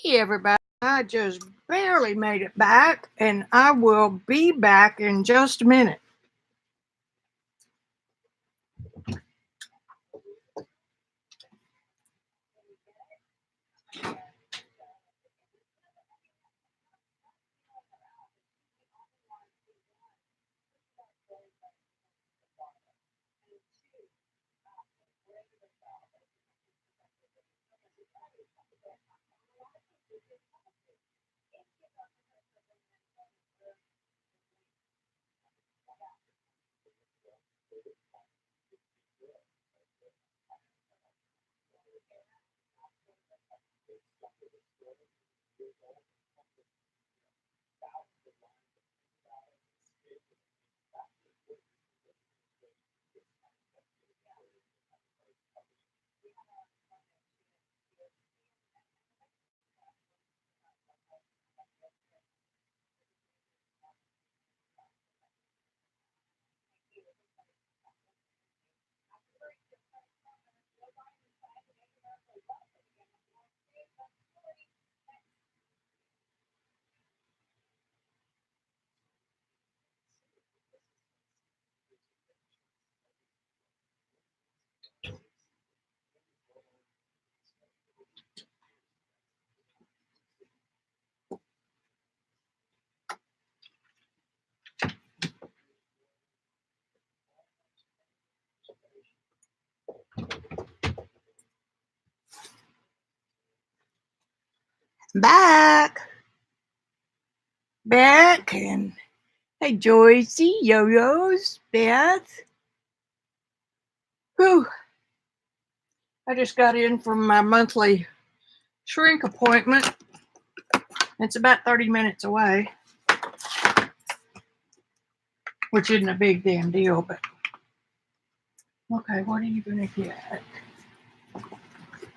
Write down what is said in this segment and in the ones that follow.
Hey everybody, I just barely made it back and I will be back in just a minute. Back, and hey Joycey, Yo-Yos, Beth. Whew, I just got in from my monthly shrink appointment. It's about 30 minutes away, which isn't a big damn deal, but okay, what are you gonna get?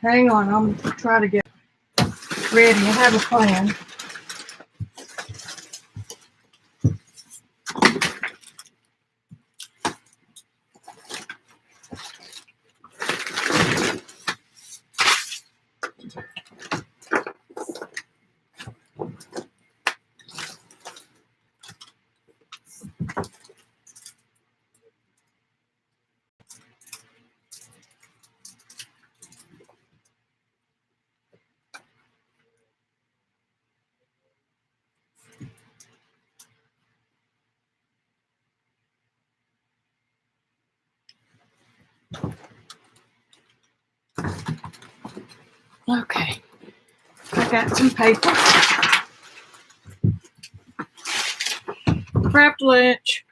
Hang on, I'm trying to get ready. I have a plan. Okay, I got some paper. Prep lunch.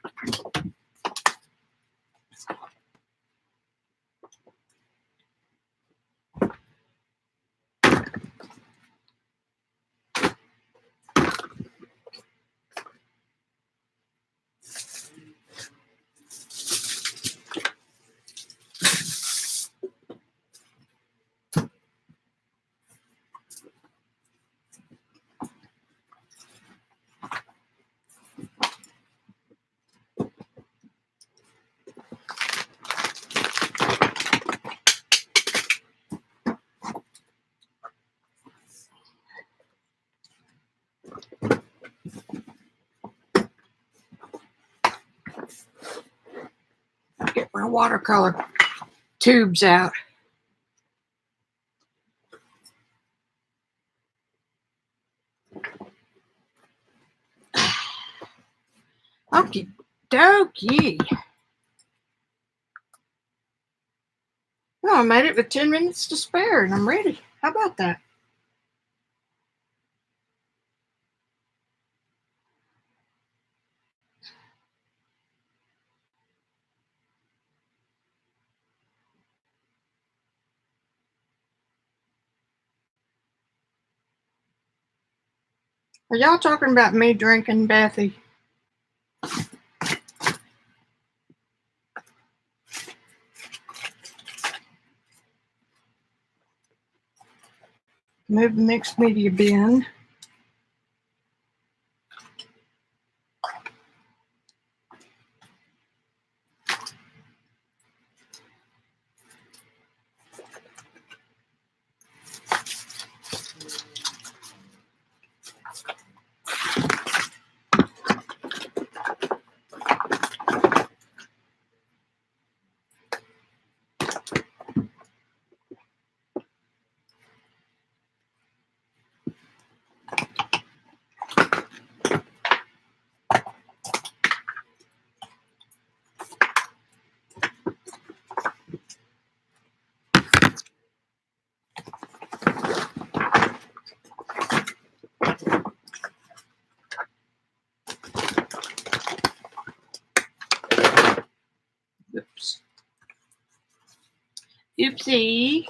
Get my watercolor tubes out. Okie dokie. Well, I made it with 10 minutes to spare and I'm ready. How about that? Are y'all talking about me drinking, Bethy? Move the mixed media bin. Oops. Oopsie.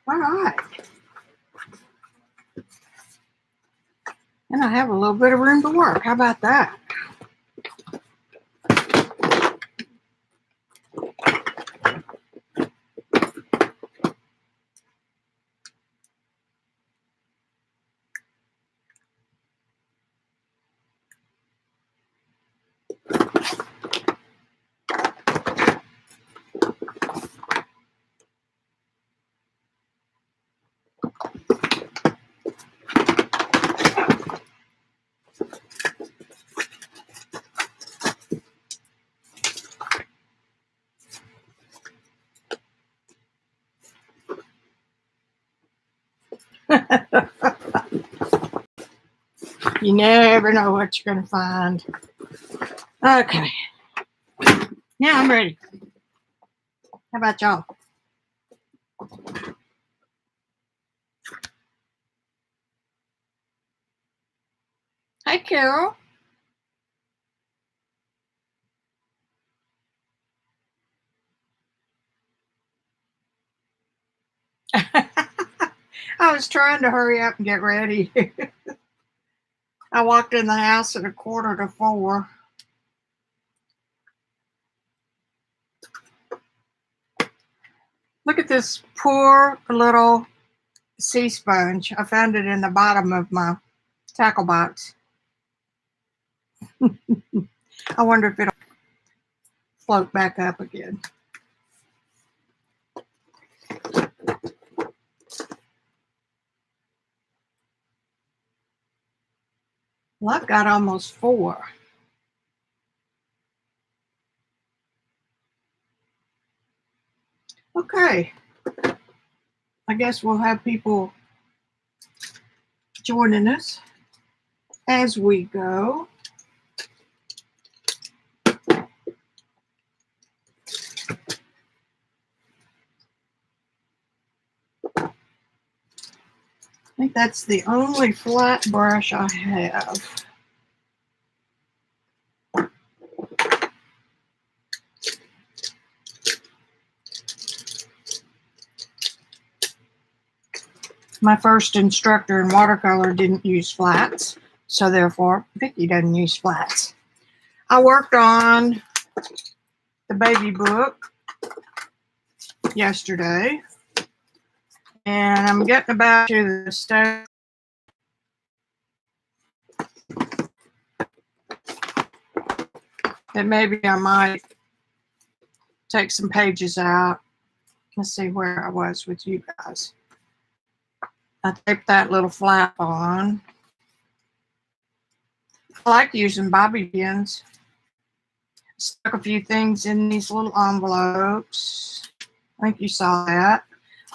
All right. And I have a little bit of room to work. How about that? You never know what you're going to find. Okay. Now I'm ready. How about y'all? Hi, Carol. I was trying to hurry up and get ready. I walked in the house at 3:45. Look at this poor little sea sponge. I found it in the bottom of my tackle box. I wonder if it'll float back up again. Well, I've got almost 4. Okay. I guess we'll have people joining us as we go. I think that's the only flat brush I have. My first instructor in watercolor didn't use flats, so therefore Vicki doesn't use flats. I worked on the baby book yesterday, and I'm getting about to the stage that maybe I might take some pages out. Let's see where I was with you guys. I taped that little flap on. I like using bobby pins. Stuck a few things in these little envelopes. I think you saw that.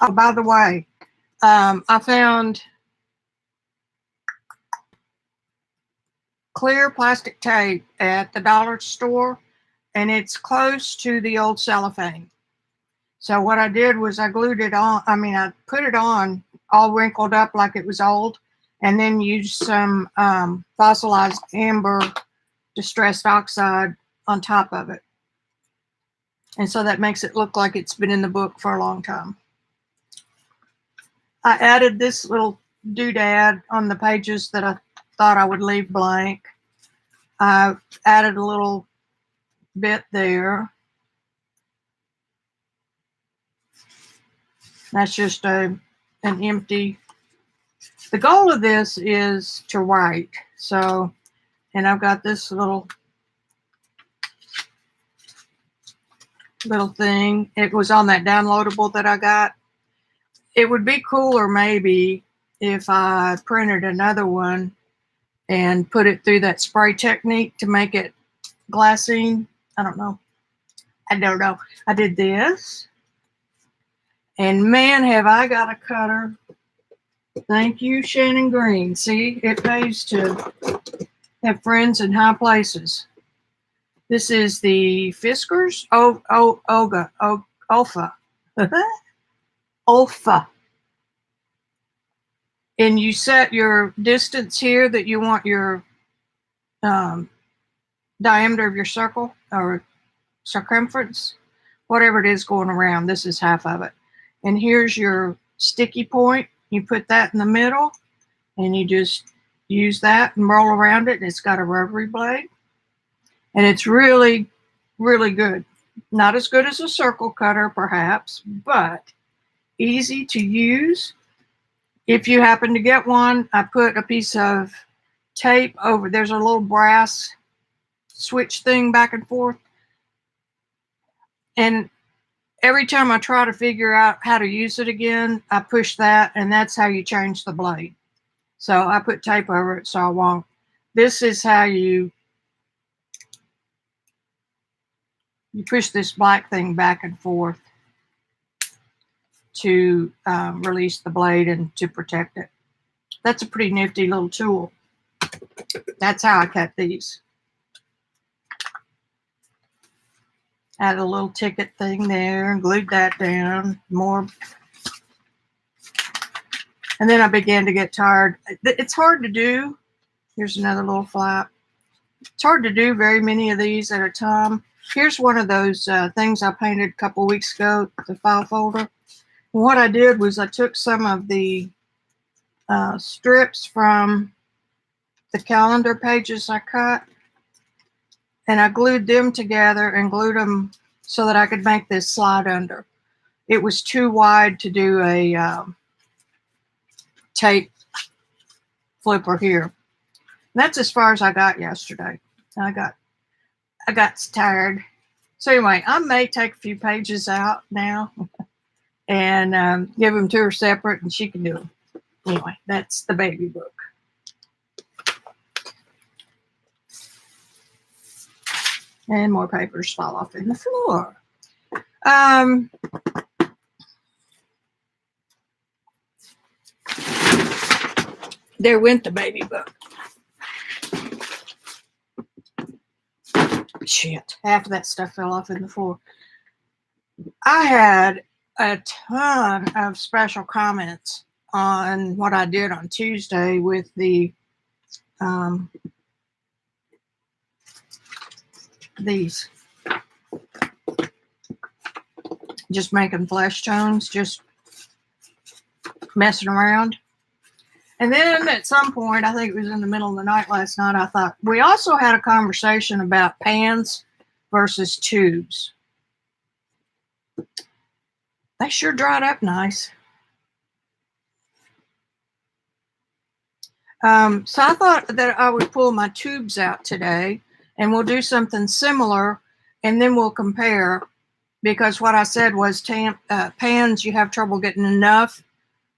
Oh, by the way, I found clear plastic tape at the dollar store, and it's close to the old cellophane. So what I did was I glued it on. I put it on all wrinkled up like it was old, and then used some fossilized amber distressed oxide on top of it. And so that makes it look like it's been in the book for a long time. I added this little doodad on the pages that I thought I would leave blank. I added a little bit there. That's just an empty. The goal of this is to write. So, and I've got this little thing. It was on that downloadable that I got. It would be cooler maybe if I printed another one and put it through that spray technique to make it glassine. I don't know. I did this. And man, have I got a cutter Thank you, Shannon Green. See, it pays to have friends in high places. This is the Fiskars. Olfa. Olfa. And you set your distance here that you want your diameter of your circle or circumference, whatever it is going around. This is half of it. And here's your sticky point. You put that in the middle and you just use that and roll around it. And it's got a rotary blade. And it's really, really good. Not as good as a circle cutter, perhaps, but easy to use. If you happen to get one, I put a piece of tape over. There's a little brass switch thing back and forth. And every time I try to figure out how to use it again, I push that, and that's how you change the blade. So I put tape over it so I won't. This is how you push this black thing back and forth to release the blade and to protect it. That's a pretty nifty little tool. That's how I cut these. Add a little ticket thing there and glued that down more. And then I began to get tired. It's hard to do. Here's another little flap. It's hard to do very many of these at a time. Here's one of those things I painted a couple weeks ago, the file folder. And what I did was I took some of the strips from the calendar pages I cut, and I glued them together and glued them so that I could make this slide under. It was too wide to do a tape flipper here. And that's as far as I got yesterday. I got tired. So anyway, I may take a few pages out now and give them to her separate, and she can do them. Anyway, that's the baby book. And more papers fall off in the floor. There went the baby book. Shit, half of that stuff fell off in the floor. I had a ton of special comments on what I did on Tuesday with the these. Just making flesh tones, just messing around. And then at some point, I think it was in the middle of the night last night, I thought, we also had a conversation about pans versus tubes. They sure dried up nice. So I thought that I would pull my tubes out today, and we'll do something similar, and then we'll compare, because what I said was pans, you have trouble getting enough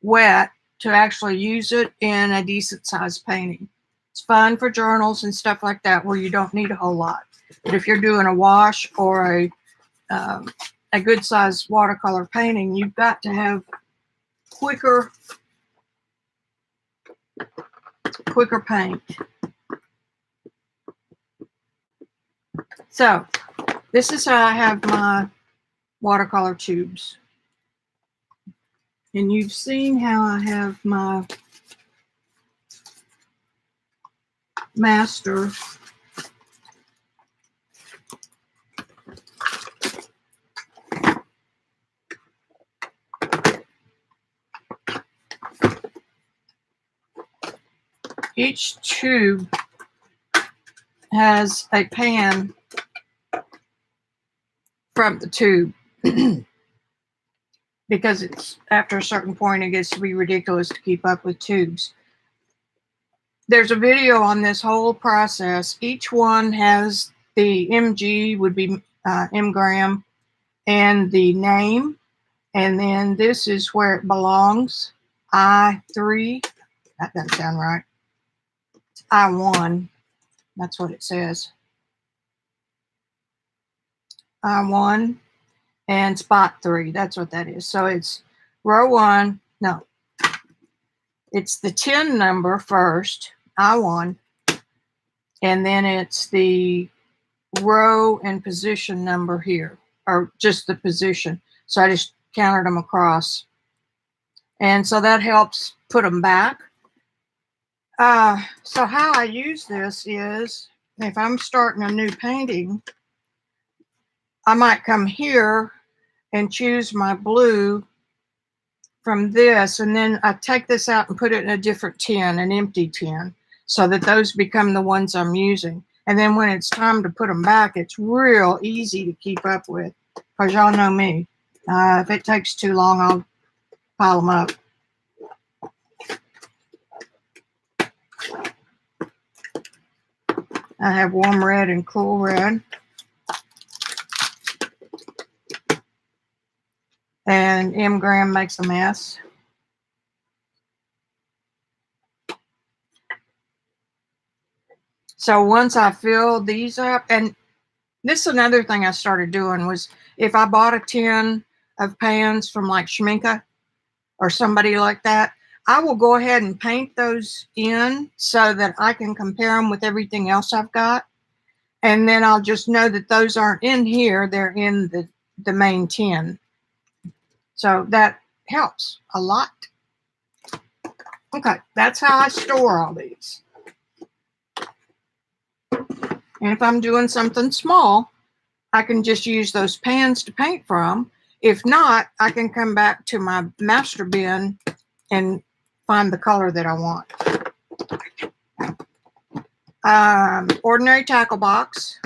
wet to actually use it in a decent sized painting. It's fun for journals and stuff like that where you don't need a whole lot. But if you're doing a wash or a good sized watercolor painting, you've got to have quicker paint. So this is how I have my watercolor tubes. And you've seen how I have my master each tube has a pan from the tube. Because it's after a certain point, it gets to be ridiculous to keep up with tubes. There's a video on this whole process. Each one has the MG, would be M-gram, and the name. And then this is where it belongs. I3. That doesn't sound right. It's I1. That's what it says. I1. And spot 3, that's what that is. So it's row 1, no, It's the 10 number first, I1, and then it's the row and position number here, or just the position. So I just counted them across. And so that helps put them back. So how I use this is, if I'm starting a new painting, I might come here and choose my blue from this, and then I take this out and put it in a different tin, an empty tin, so that those become the ones I'm using. And then when it's time to put them back, it's real easy to keep up with, because y'all know me. If it takes too long, I'll pile them up. I have warm red and cool red. And M. Graham makes a mess. So once I fill these up, and this is another thing I started doing, was if I bought a tin of pans from like Schminke or somebody like that, I will go ahead and paint those in so that I can compare them with everything else I've got. And then I'll just know that those aren't in here, they're in the main tin. So that helps a lot. Okay, that's how I store all these. And if I'm doing something small, I can just use those pans to paint from. If not, I can come back to my master bin and find the color that I want. Ordinary tackle box.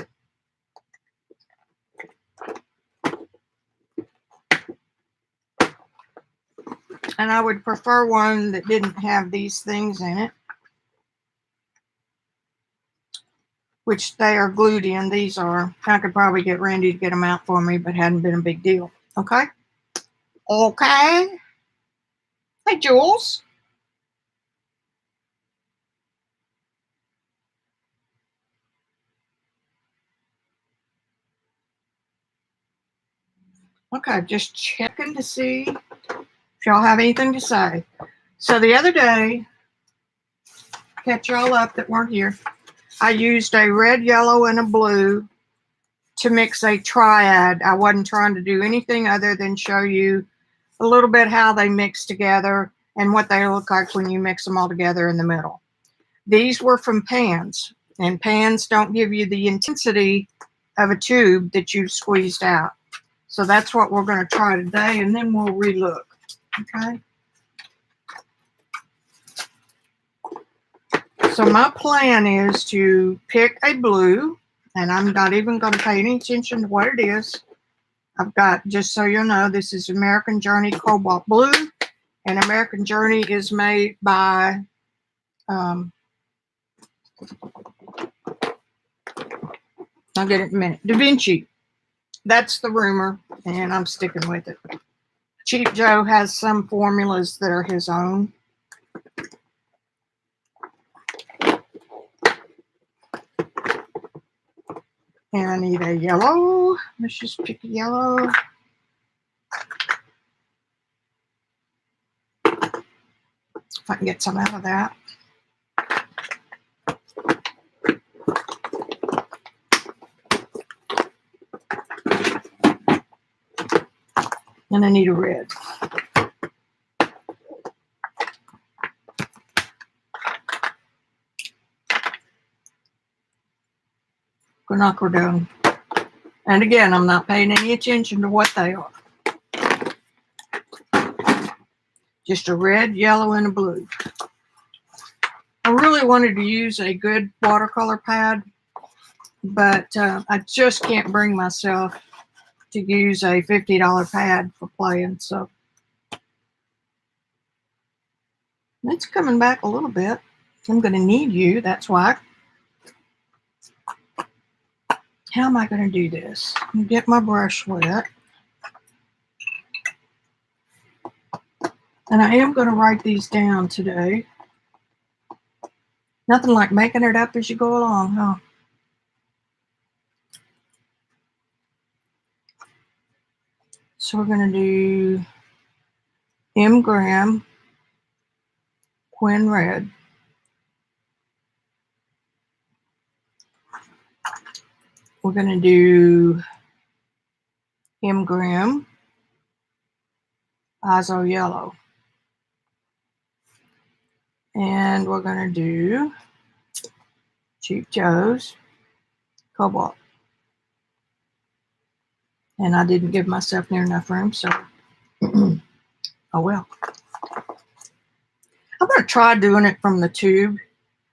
And I would prefer one that didn't have these things in it, which they are glued in. These are. I could probably get Randy to get them out for me, but hadn't been a big deal. Okay? Okay. Hey, Jules. Okay, just checking to see if y'all have anything to say. So the other day, catch y'all up that weren't here, I used a red, yellow, and a blue to mix a triad. I wasn't trying to do anything other than show you a little bit how they mix together and what they look like when you mix them all together in the middle. These were from pans, and pans don't give you the intensity of a tube that you squeezed out. So that's what we're going to try today, and then we'll relook. Okay. So my plan is to pick a blue, and I'm not even going to pay any attention to what it is. I've got, just so you know, this is American Journey Cobalt Blue, and American Journey is made by I'll get it in a minute. Da Vinci. That's the rumor, and I'm sticking with it. Cheap Joe has some formulas that are his own. And I need a yellow. Let's just pick a yellow. If I can get some out of that. And I need a red. Quinacridone. And again, I'm not paying any attention to what they are. Just a red, yellow, and a blue. I really wanted to use a good watercolor pad, but I just can't bring myself to use a $50 pad for playing. So it's coming back a little bit. I'm going to need you. That's why. How am I going to do this? Get my brush wet. And I am going to write these down today. Nothing like making it up as you go along, huh? So we're going to do M. Graham. Quinn Red. We're going to do M Grim, Azo Yellow. And we're going to do Cheap Joe's Cobalt. And I didn't give myself near enough room, so oh well. I'm going to try doing it from the tube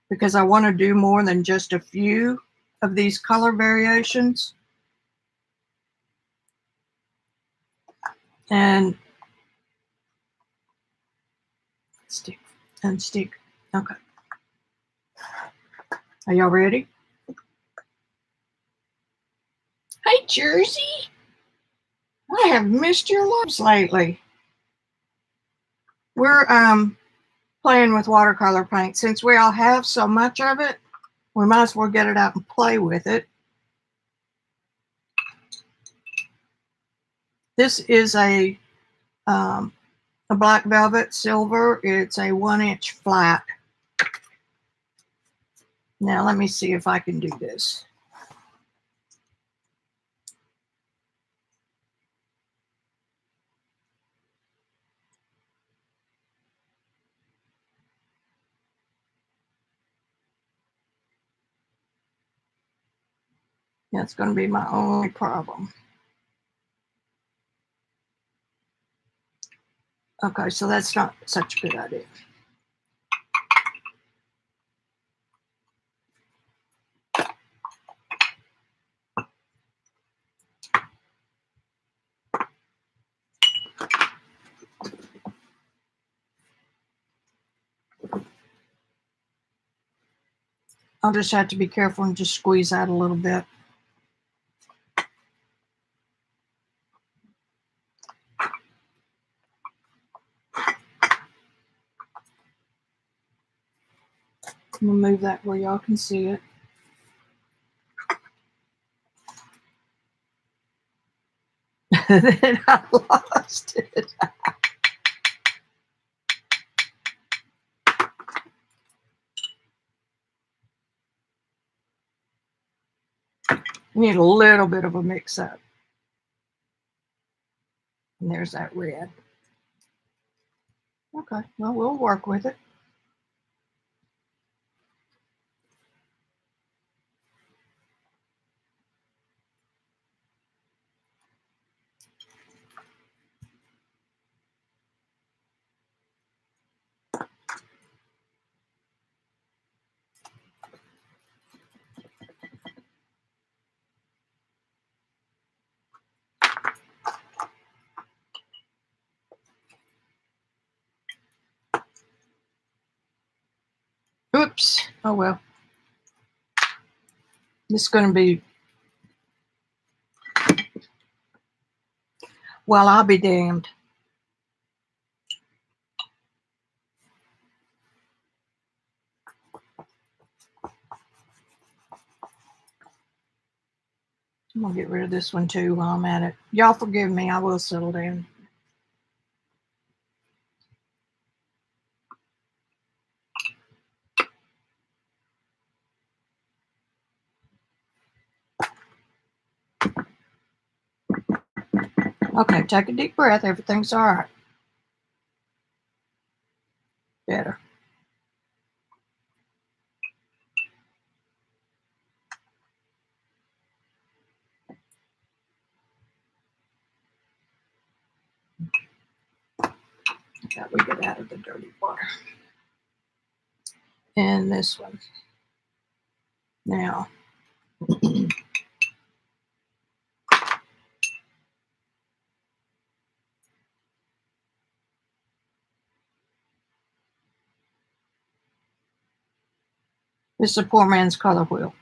because I want to do more than just a few of these color variations. And stick and stick. Okay. Are y'all ready? Hey, Jersey. I have missed your lives lately. We're playing with watercolor paint. Since we all have so much of it, we might as well get it out and play with it. This is a black velvet silver. It's a 1-inch flat. Now let me see if I can do this. That's going to be my only problem. Okay, so that's not such a good idea. I'll just have to be careful and just squeeze out a little bit. I'm going to move that where y'all can see it. Then I lost it. Need a little bit of a mix up. And there's that red. Okay, well, we'll work with it. Oops. Oh, well. This is going to be, well, I'll be damned. I'm going to get rid of this one too while I'm at it. Y'all forgive me. I will settle down. Okay, take a deep breath. Everything's all right. Better. Got to get out of the dirty water. And this one. Now. This is a poor man's color wheel.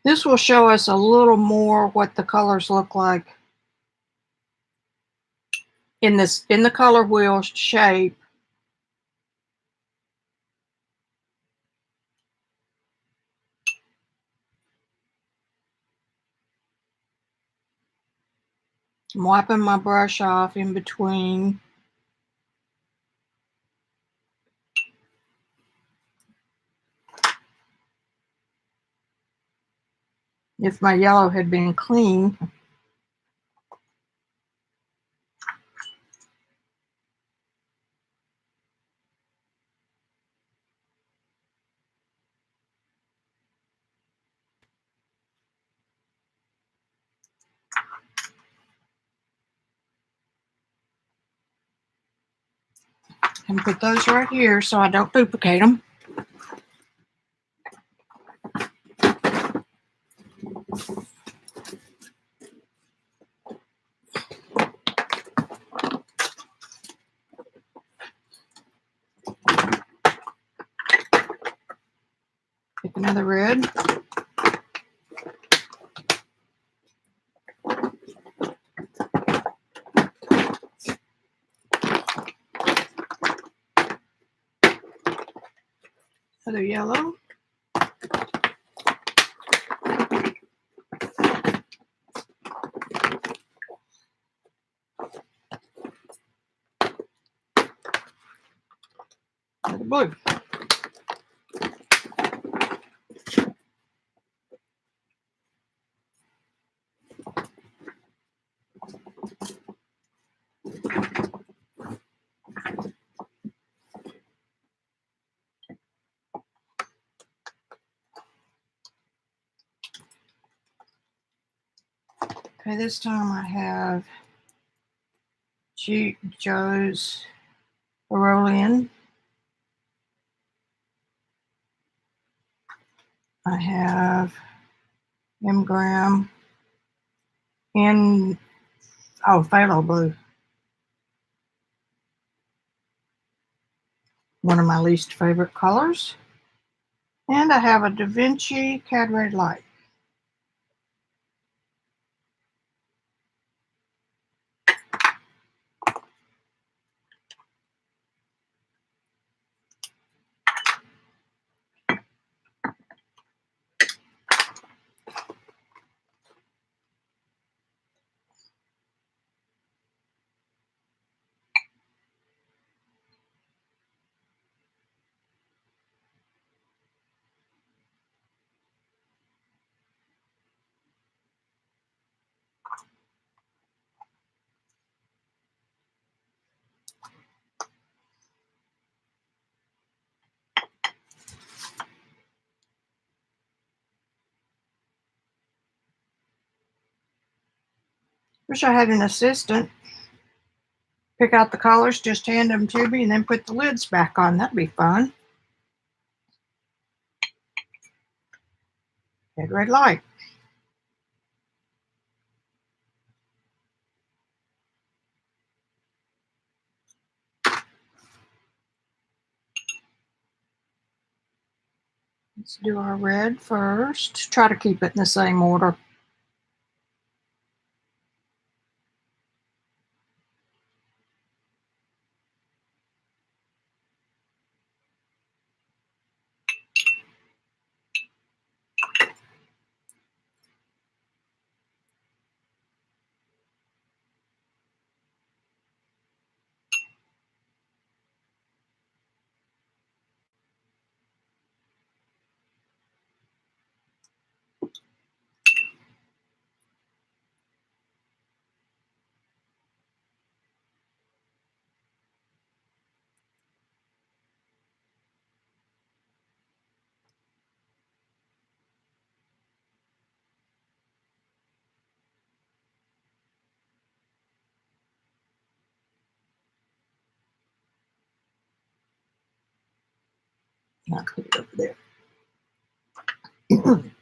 This will show us a little more what the colors look like in the color wheel shape. I'm wiping my brush off in between. If my yellow had been clean, and put those right here so I don't duplicate them. Pick another red. Another yellow. Another blue. Okay, this time I have Joe's Aurelian. I have M. Graham and phthalo blue. One of my least favorite colors. And I have a Da Vinci Cad Red Light. Wish I had an assistant. Pick out the colors, just hand them to me, and then put the lids back on. That'd be fun. Cad Red Light. Let's do our red first. Try to keep it in the same order. I'll put it over there. I'm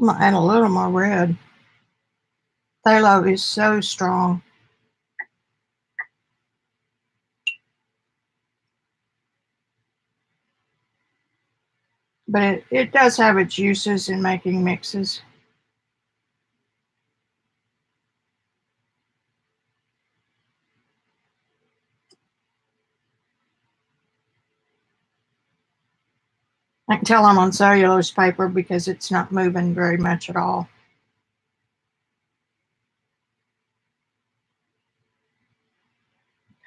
going to add a little more red. Phthalo is so strong. But it does have its uses in making mixes. I can tell I'm on cellulose paper because it's not moving very much at all.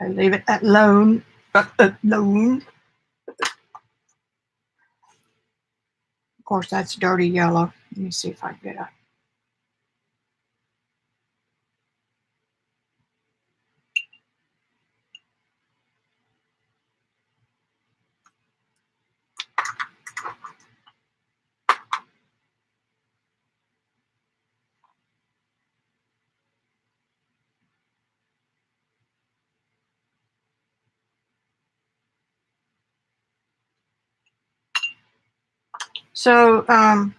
Okay, leave it alone. Alone. Of course, that's dirty yellow. Let me see if I can get it. So,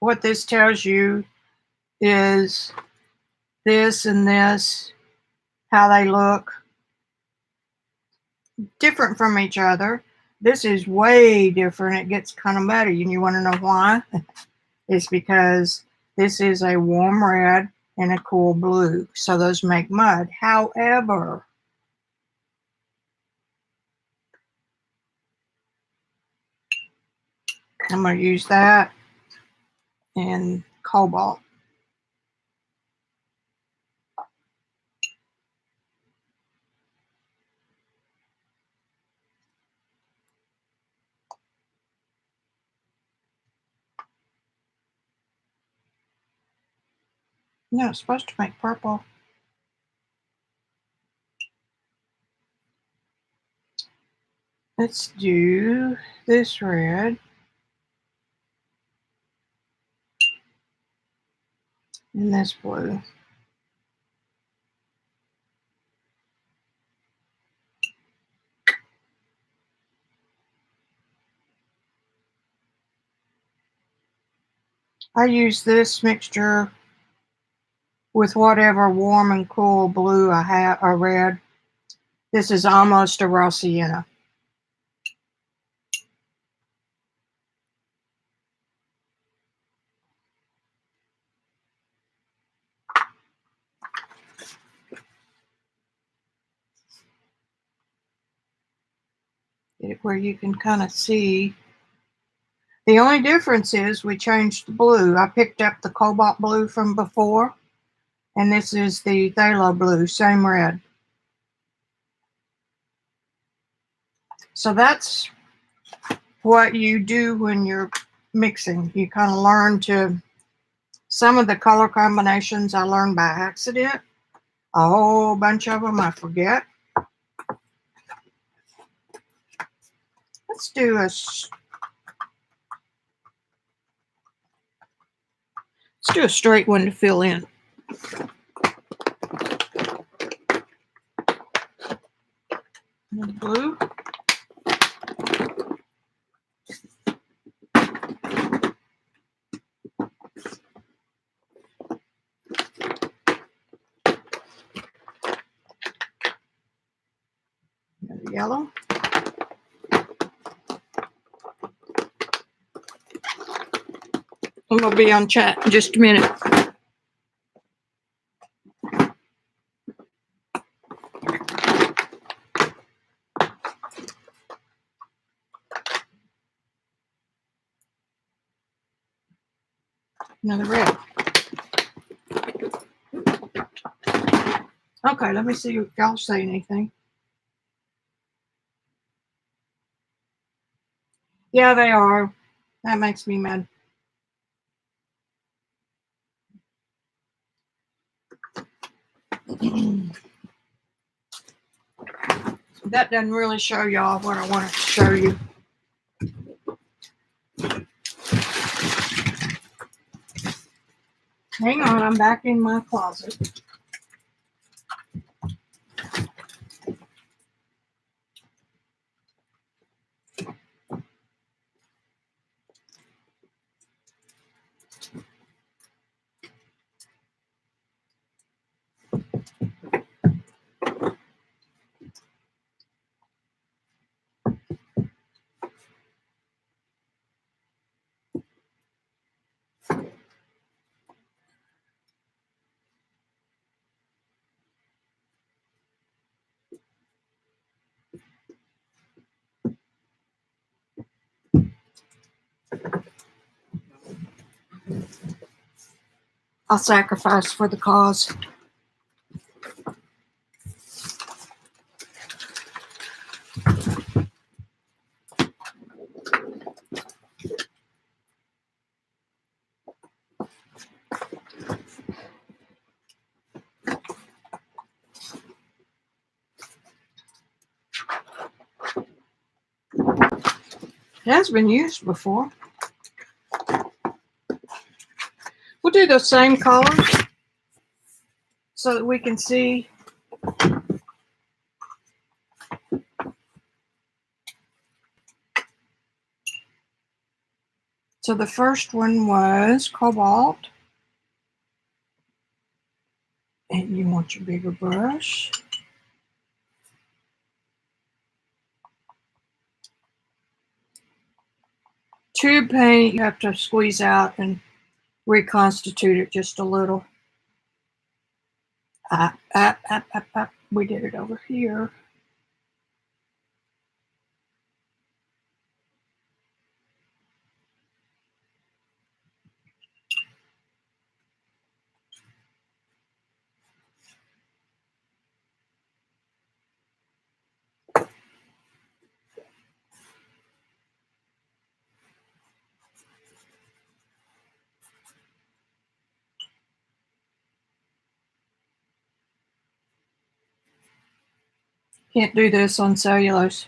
what this tells you is this and this, how they look different from each other. This is way different. It gets kind of muddy, and you want to know why? It's because this is a warm red and a cool blue, so those make mud. However, I'm going to use that in cobalt. No, it's supposed to make purple. Let's do this red and this blue. I use this mixture with whatever warm and cool blue I have, or red. This is almost a raw sienna. Get it where you can kind of see. The only difference is we changed the blue. I picked up the cobalt blue from before, and this is the phthalo blue, same red. So that's what you do when you're mixing. You kind of learn to, some of the color combinations I learned by accident. A whole bunch of them I forget. Let's do a straight one to fill in. And blue. And the yellow. I'm going to be on chat in just a minute. Another red. Okay, let me see if y'all say anything. Yeah, they are. That makes me mad. That doesn't really show y'all what I wanted to show you. Hang on, I'm back in my closet. I'll sacrifice for the cause. It has been used before. We'll do the same colors so that we can see. So the first one was cobalt. And you want your bigger brush. Tube paint, you have to squeeze out and reconstitute it just a little. We did it over here. Can't do this on cellulose.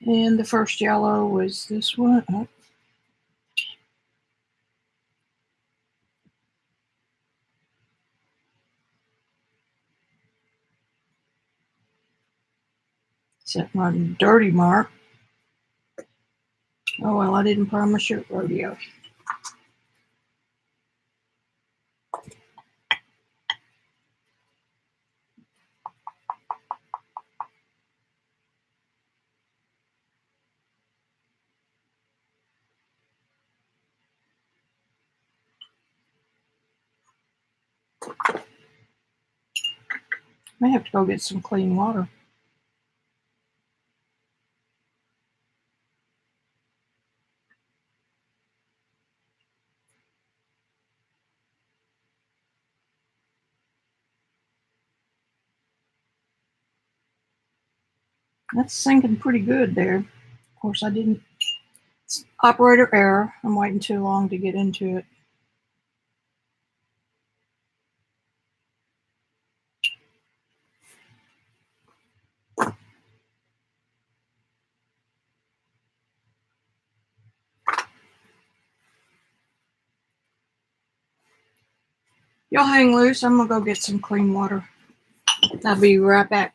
And the first yellow was this one. Oh. Set my dirty mark. Oh well, I didn't promise you a rodeo. May have to go get some clean water. That's sinking pretty good there. Of course, I didn't. It's operator error. I'm waiting too long to get into it. Y'all hang loose. I'm gonna go get some clean water. I'll be right back.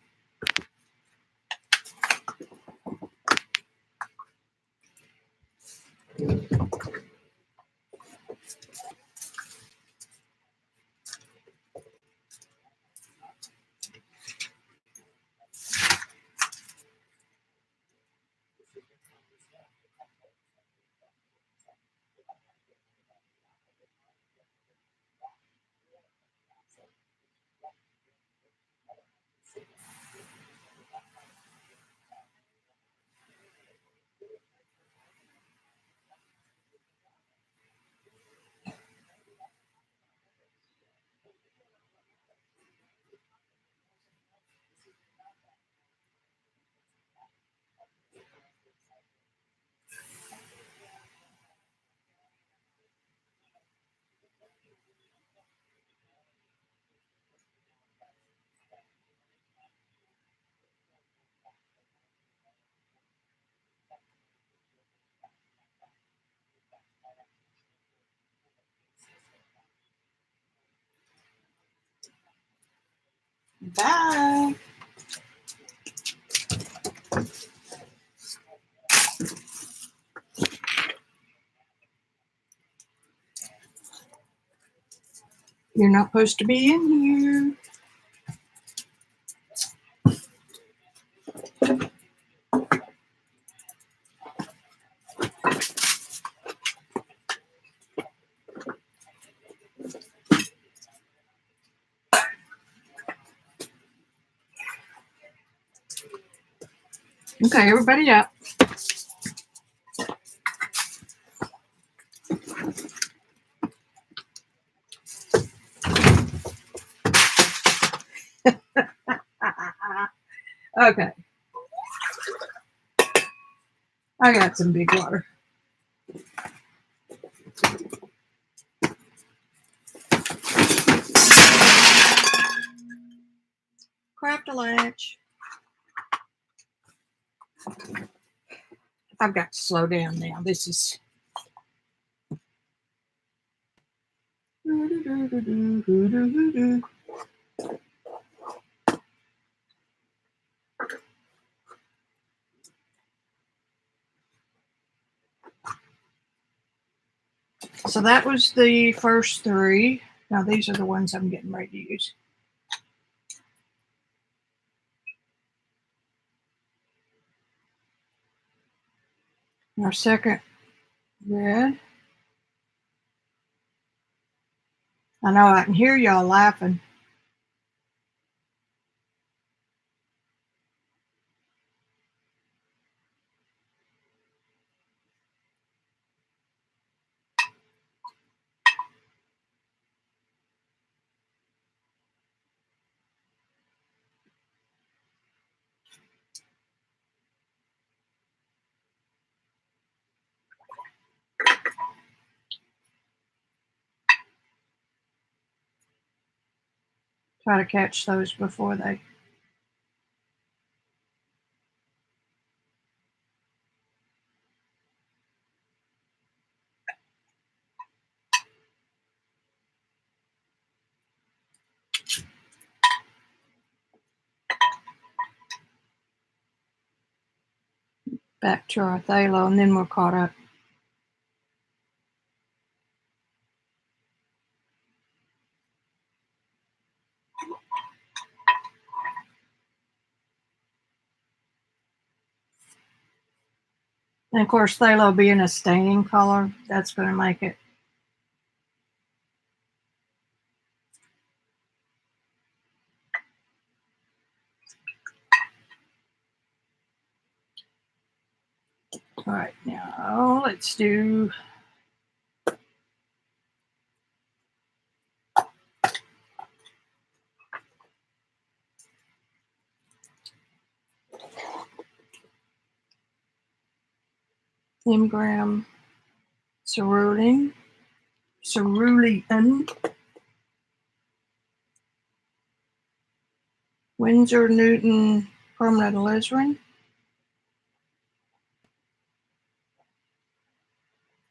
Bye. You're not supposed to be in here. Okay, everybody up. Okay. I got some big water. Craft a latch. I've got to slow down now. This is. So that was the first three. Now these are the ones I'm getting ready to use. Our second red. I know I can hear y'all laughing. Try to catch those before they. Back to our phthalo, and then we're caught up. And of course, phthalo being a staining color, that's going to make it. All right, now let's do. Ingram cerulean, Winsor Newton permanent alizarin.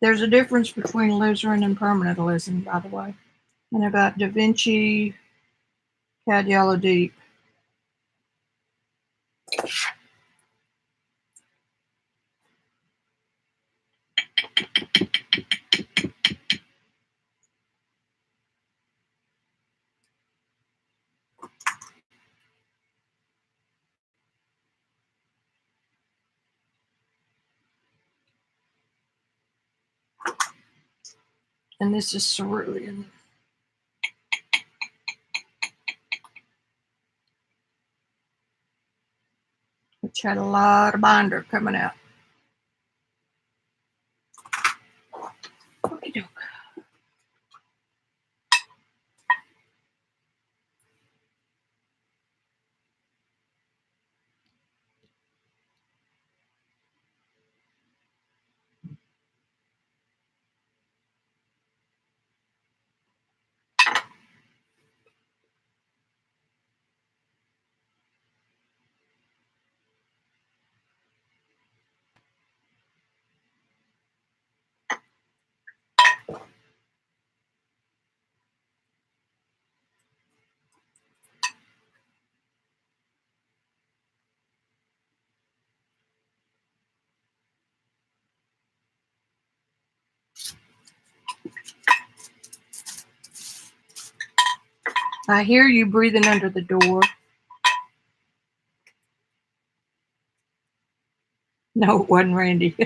There's a difference between alizarin and permanent alizarin, by the way. And I got Da Vinci Cad Yellow Deep. And this is cerulean, which had a lot of binder coming out. Okie doke. I hear you breathing under the door. No, it wasn't Randy.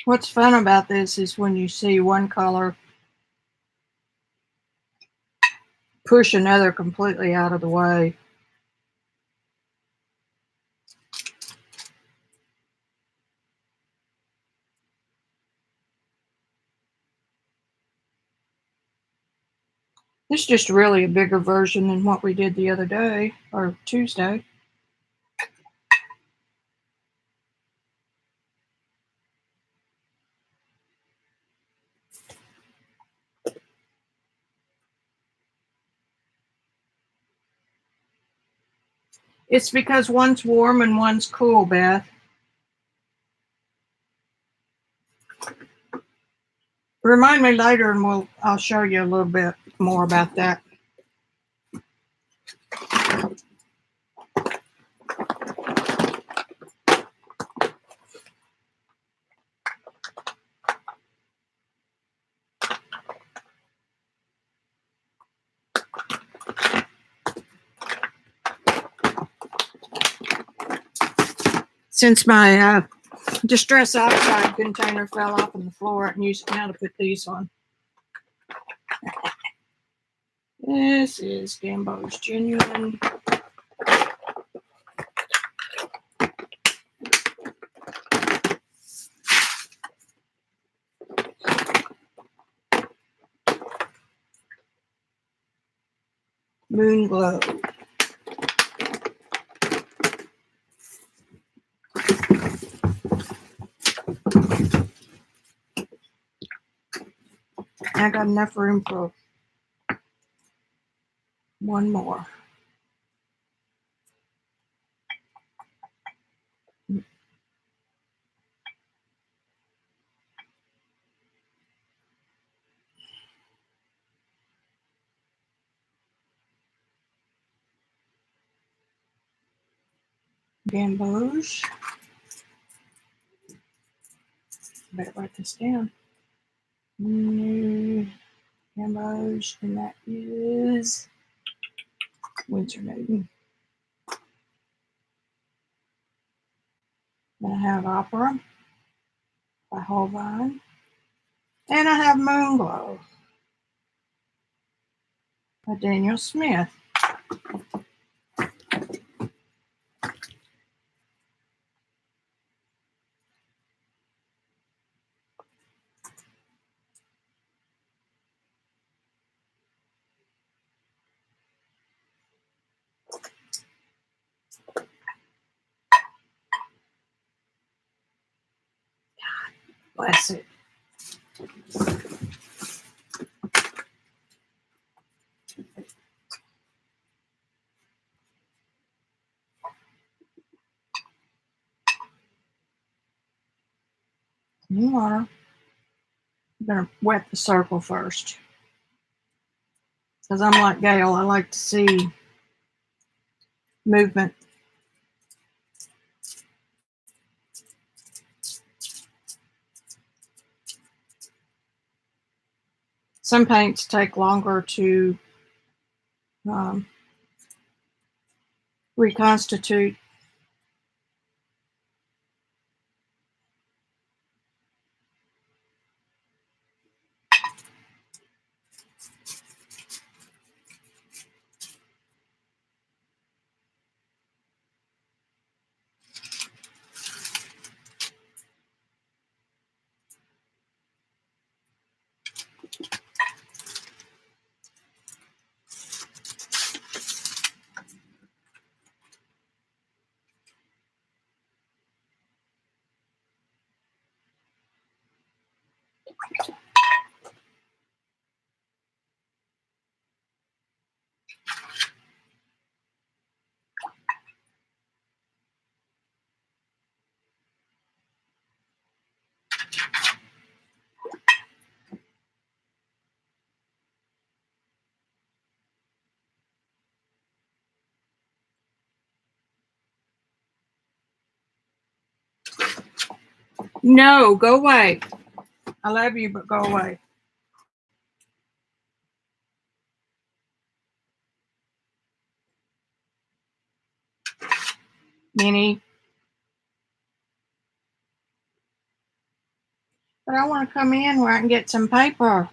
What's fun about this is when you see one color push another completely out of the way. This is just really a bigger version than what we did the other day, or Tuesday. It's because one's warm and one's cool, Beth. Remind me later and I'll show you a little bit more about that. Since my Distress Oxide container fell off on the floor, I can use it now to put these on. This is Gambo's Genuine. Moon Glow. I got enough room for one more. Gamboge. Better write this down. Gamboge, and that is Winter Maiden. Then I have Opera by Holbein. And I have Moon Glow by Daniel Smith. Bless it. New water. I'm going to wet the circle first. Because I'm like Gail, I like to see movement. Some paints take longer to reconstitute. No, go away. I love you, but go away. Minnie. But I want to come in where I can get some paper.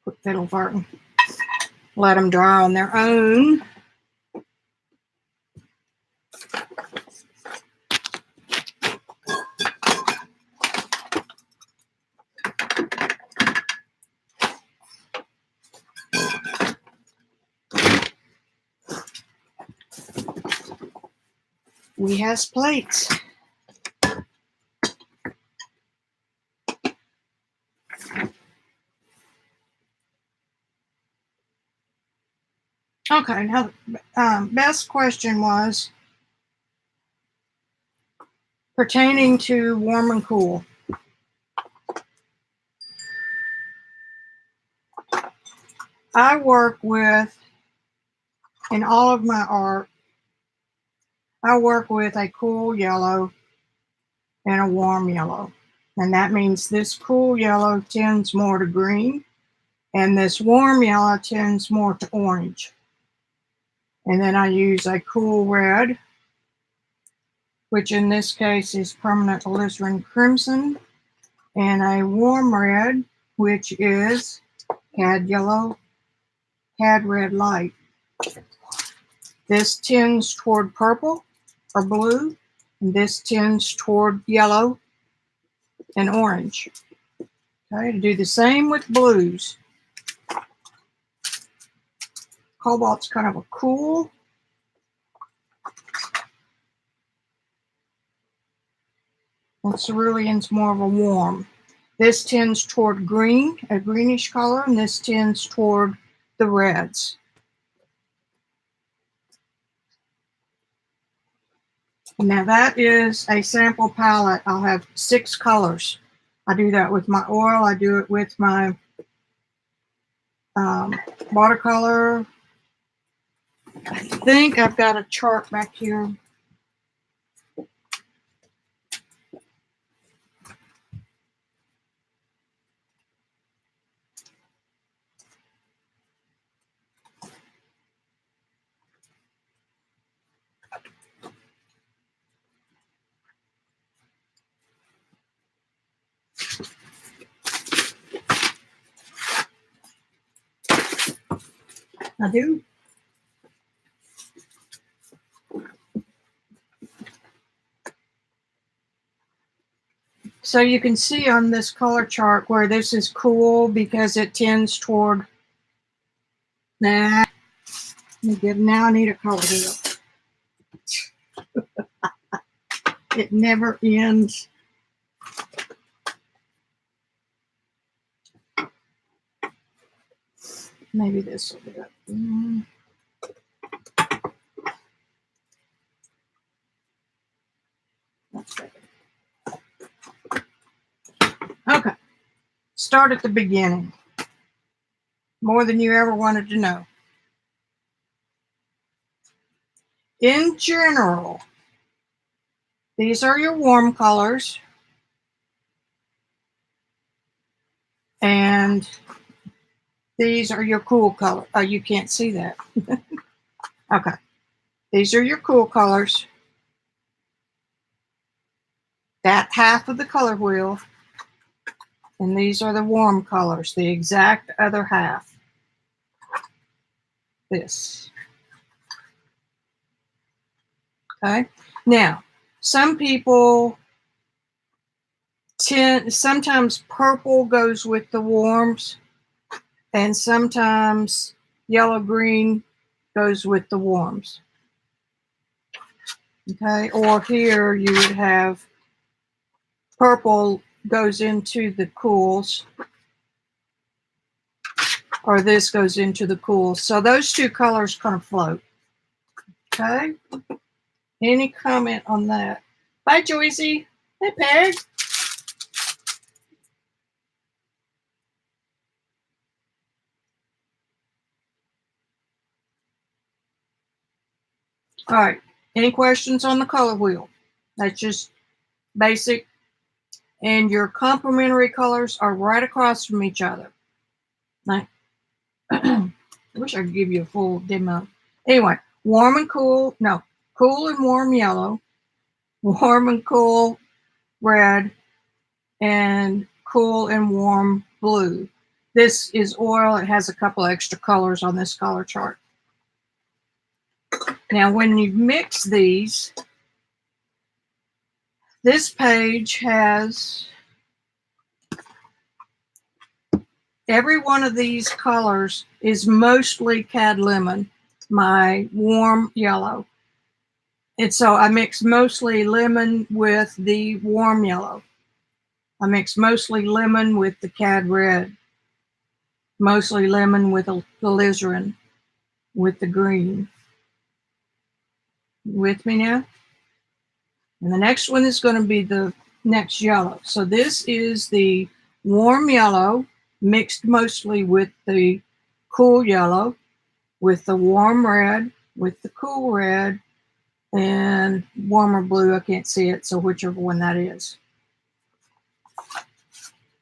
Quit fiddle farting. Let them dry on their own. We has plates. Okay, now best question was pertaining to warm and cool. I work with, in all of my art, I work with a cool yellow and a warm yellow. And that means this cool yellow tends more to green, and this warm yellow tends more to orange. And then I use a cool red, which in this case is permanent alizarin crimson, and a warm red, which is cad yellow, cad red light. This tends toward purple or blue, and this tends toward yellow and orange. Okay, to do the same with blues. Cobalt's kind of a cool. And cerulean's more of a warm. This tends toward green, a greenish color, and this tends toward the reds. Now that is a sample palette. I'll have 6 colors. I do that with my oil. I do it with my watercolor. I think I've got a chart back here. I do. So you can see on this color chart where this is cool because it tends toward, now I need a color wheel. It never ends. Maybe this will do it. That's better. Okay. Start at the beginning. More than you ever wanted to know. In general, these are your warm colors. And these are your cool color. Oh, you can't see that. Okay. These are your cool colors. That half of the color wheel. And these are the warm colors, the exact other half. This. Okay. Now, some people sometimes purple goes with the warms, and sometimes yellow green goes with the warms. Okay. Or here you would have purple goes into the cools, or this goes into the cools. So those two colors kind of float. Okay. Any comment on that? Bye, Joycey. Hey, Peg. All right. Any questions on the color wheel? That's just basic. And your complementary colors are right across from each other. Like, I wish I could give you a full demo. Anyway, warm and cool. No, cool and warm yellow. warm and cool red, and cool and warm blue. This is oil. It has a couple extra colors on this color chart. Now, when you mix these, this page has every one of these colors is mostly cad lemon, my warm yellow. And so I mix mostly lemon with the warm yellow. I mix mostly lemon with the cad red, mostly lemon with the alizarin, with the green. With me now? And the next one is going to be the next yellow. So this is the warm yellow mixed mostly with the cool yellow, with the warm red, with the cool red, and warmer blue. I can't see it, so whichever one that is.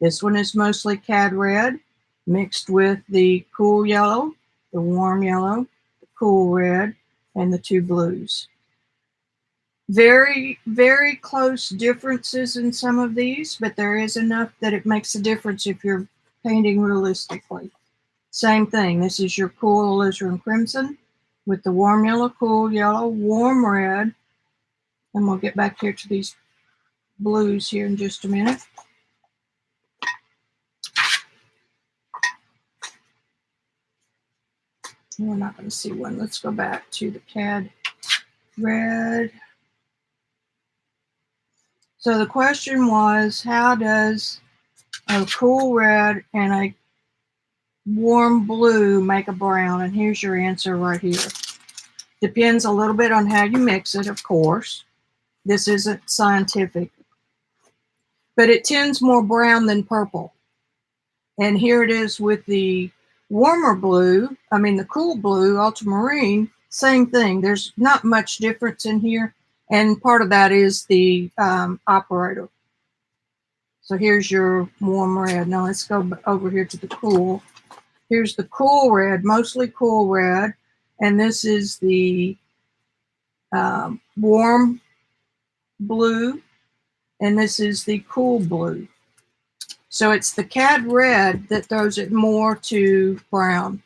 This one is mostly cad red mixed with the cool yellow, the warm yellow, the cool red, and the two blues. Very, very close differences in some of these, but there is enough that it makes a difference if you're painting realistically. Same thing. This is your cool alizarin crimson with the warm yellow, cool yellow, warm red. And we'll get back here to these blues here in just a minute. We're not going to see one. Let's go back to the cad red. So the question was, how does a cool red and a warm blue make a brown? And here's your answer right here. Depends a little bit on how you mix it, of course. This isn't scientific. But it tends more brown than purple. And here it is with the warmer blue, the cool blue, ultramarine, same thing. There's not much difference in here. And part of that is the operator. So here's your warm red. Now let's go over here to the cool. Here's the cool red, mostly cool red. And this is the warm blue. And this is the cool blue. So it's the cad red that throws it more to brown.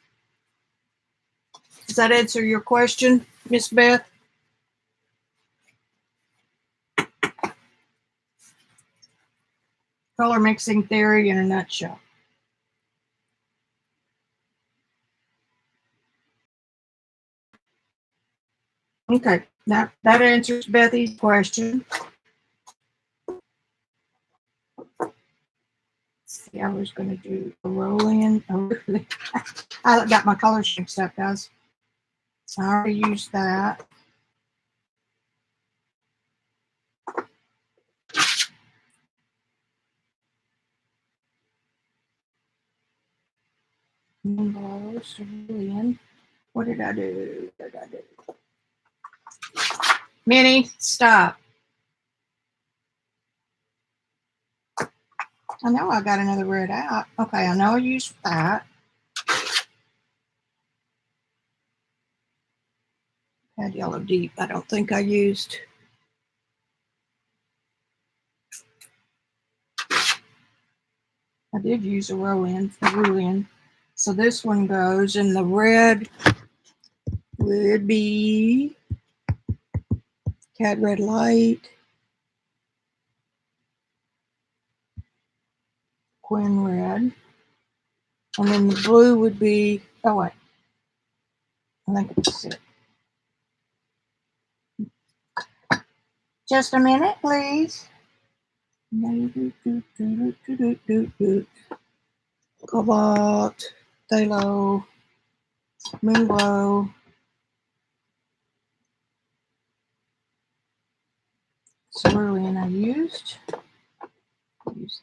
Does that answer your question, Miss Beth? Color mixing theory in a nutshell. Okay, that answers Bethy's question. See, I was going to do a roll in. I got my colors mixed up, guys. I already used that. What did I do? Minnie, stop. I know I got another red out. Okay, I know I used that. Had yellow deep. I don't think I used. I did use a roll-in. So this one goes, and the red would be cad red light, quin red, and then the blue would be, oh wait, I think it's it. Just a minute, please. Cobalt, phthalo, moonglow, cerulean I used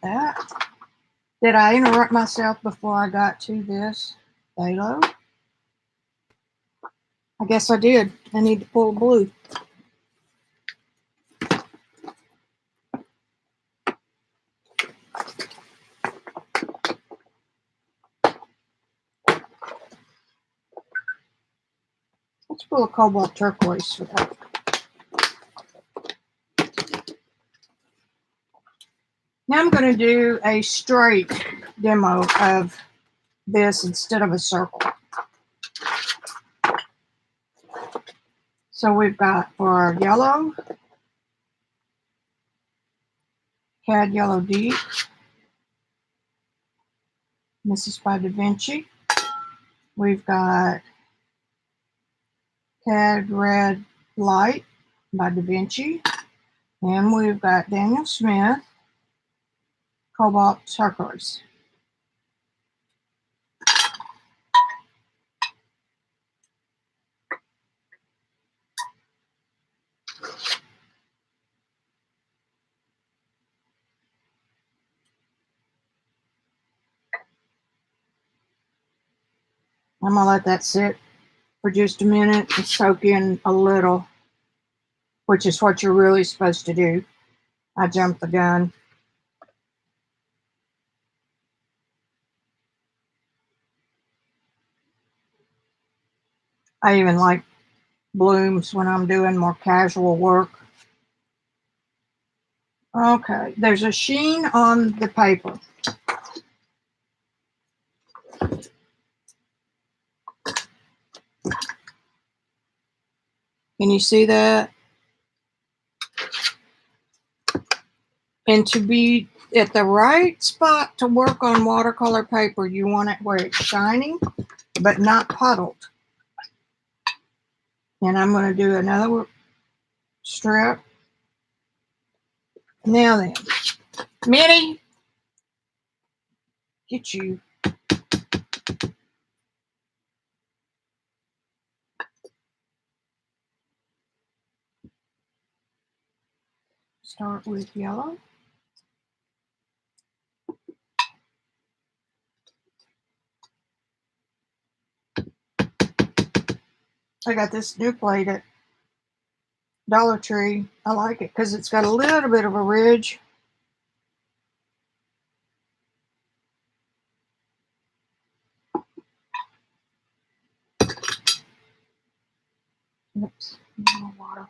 that. Did I interrupt myself before I got to this phthalo? I guess I did. I need to pull blue. Let's pull a cobalt turquoise for that. Now I'm going to do a straight demo of this instead of a circle. So we've got for our yellow, Cad Yellow Deep. This is by Da Vinci. We've got Cad Red Light by Da Vinci. And we've got Daniel Smith, Cobalt Turquoise. I'm going to let that sit for just a minute and soak in a little, which is what you're really supposed to do. I jumped the gun. I even like blooms when I'm doing more casual work. Okay, there's a sheen on the paper. Can you see that? And to be at the right spot to work on watercolor paper, you want it where it's shining, but not puddled. And I'm going to do another strip. Now then, Minnie, get you. Start with yellow. I got this new plate at Dollar Tree. I like it because it's got a little bit of a ridge. Oops, more water.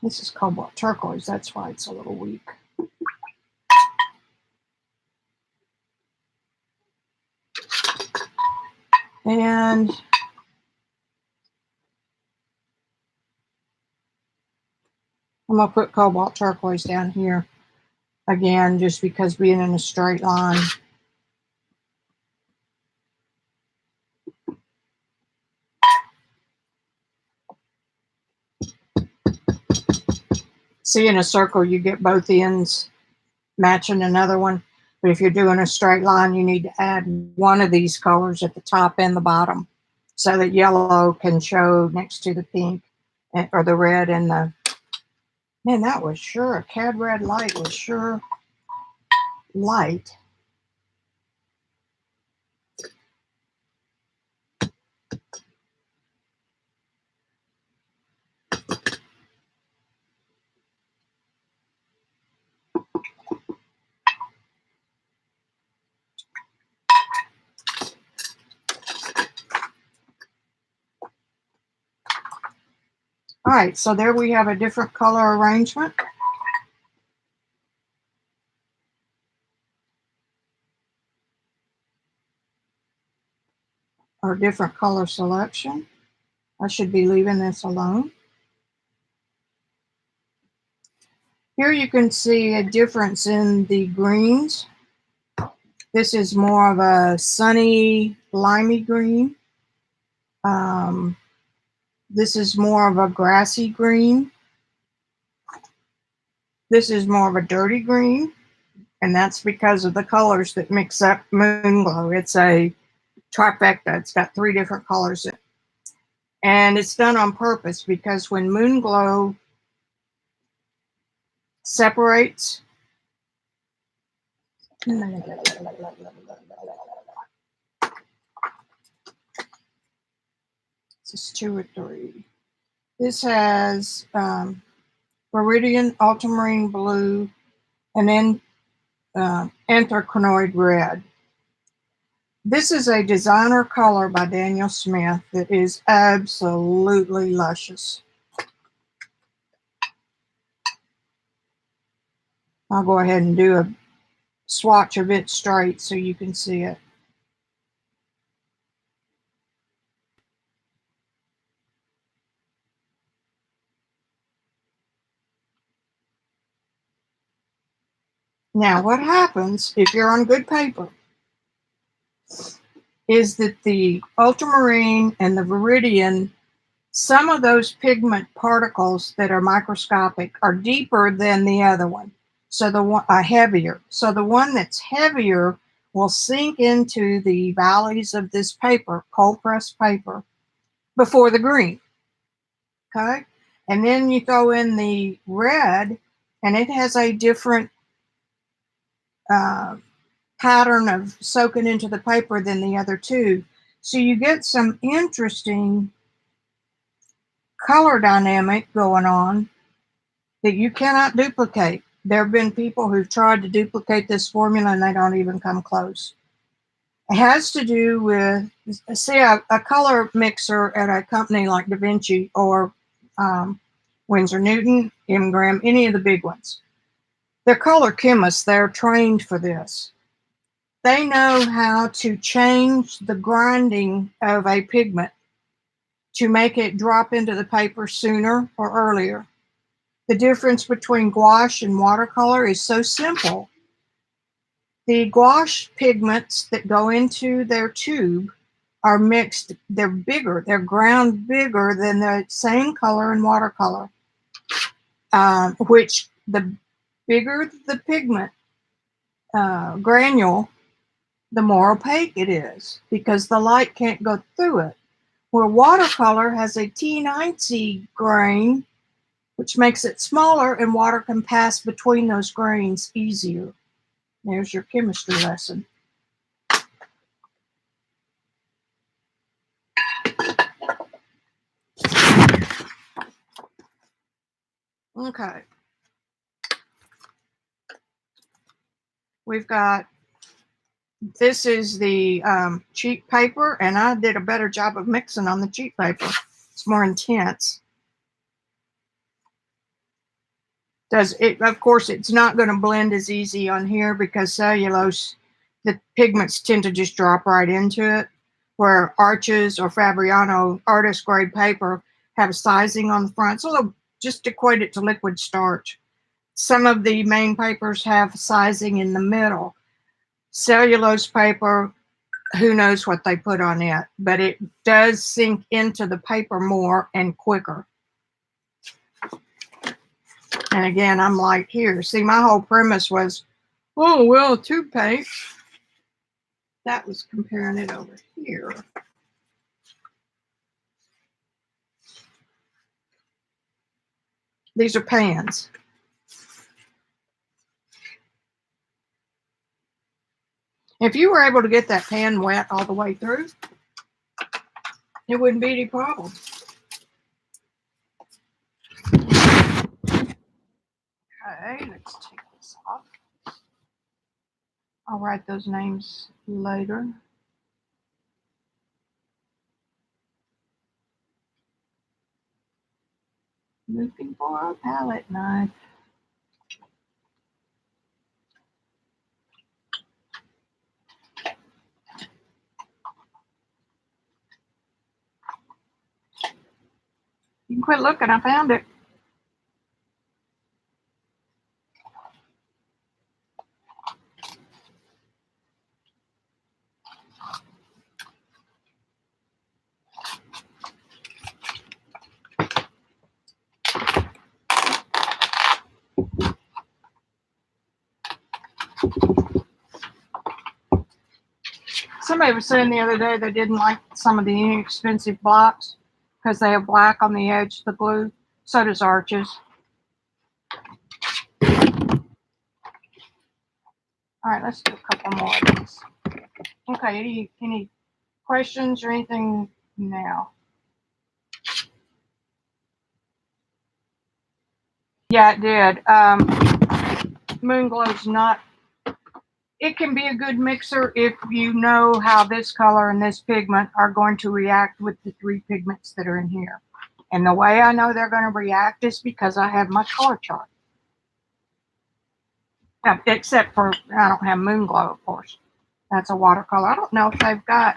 This is cobalt turquoise. That's why it's a little weak. And I'm going to put cobalt turquoise down here again, just because being in a straight line. See, in a circle, you get both ends matching another one. But if you're doing a straight line, you need to add one of these colors at the top and the bottom so that yellow can show next to the pink or the red and the... Man, that was sure, a Cad Red Light was sure light. All right, so there we have a different color arrangement. Or different color selection. I should be leaving this alone. Here you can see a difference in the greens. This is more of a sunny, limey green. This is more of a grassy green. This is more of a dirty green. And that's because of the colors that mix up Moon Glow. It's a trifecta. It's got 3 different colors in it. And it's done on purpose because when Moon Glow separates, this 2 or 3. This has Viridian Ultramarine Blue and then Anthracnoid Red. This is a designer color by Daniel Smith that is absolutely luscious. I'll go ahead and do a swatch of it straight so you can see it. Now, what happens if you're on good paper is that the ultramarine and the viridian, some of those pigment particles that are microscopic are deeper than the other one. So the one heavier. So the one that's heavier will sink into the valleys of this paper, cold pressed paper, before the green. Okay? And then you throw in the red, and it has a different pattern of soaking into the paper than the other two. So you get some interesting color dynamic going on that you cannot duplicate. There have been people who've tried to duplicate this formula and they don't even come close. It has to do with, see, a color mixer at a company like Da Vinci or Winsor Newton, Ingram, any of the big ones. They're color chemists. They're trained for this. They know how to change the grinding of a pigment to make it drop into the paper sooner or earlier. The difference between gouache and watercolor is so simple. The gouache pigments that go into their tube are mixed. They're bigger. They're ground bigger than the same color in watercolor, which the bigger the pigment granule, the more opaque it is because the light can't go through it. Where watercolor has a teensy grain, which makes it smaller, and water can pass between those grains easier. There's your chemistry lesson. Okay. We've got, this is the cheap paper, and I did a better job of mixing on the cheap paper. It's more intense. Does it, of course, it's not going to blend as easy on here because cellulose, the pigments tend to just drop right into it, where Arches or Fabriano artist grade paper have sizing on the front, so they'll just equate it to liquid starch. Some of the main papers have sizing in the middle. Cellulose paper, who knows what they put on it, but it does sink into the paper more and quicker. And again, I'm like, here, see, my whole premise was, oh, well, tube paint. That was comparing it over here. These are pans. If you were able to get that pan wet all the way through, it wouldn't be any problem. Okay, let's take this off. I'll write those names later. Looking for a palette knife. You can quit looking, I found it. Somebody was saying the other day they didn't like some of the inexpensive blocks because they have black on the edge of the glue. So does Arches. All right, let's do a couple more of these. Okay, any questions or anything now? Yeah, it did. Moon Glow's not, it can be a good mixer if you know how this color and this pigment are going to react with the three pigments that are in here. And the way I know they're going to react is because I have my color chart. Except for, I don't have Moon Glow, of course. That's a watercolor. I don't know if they've got,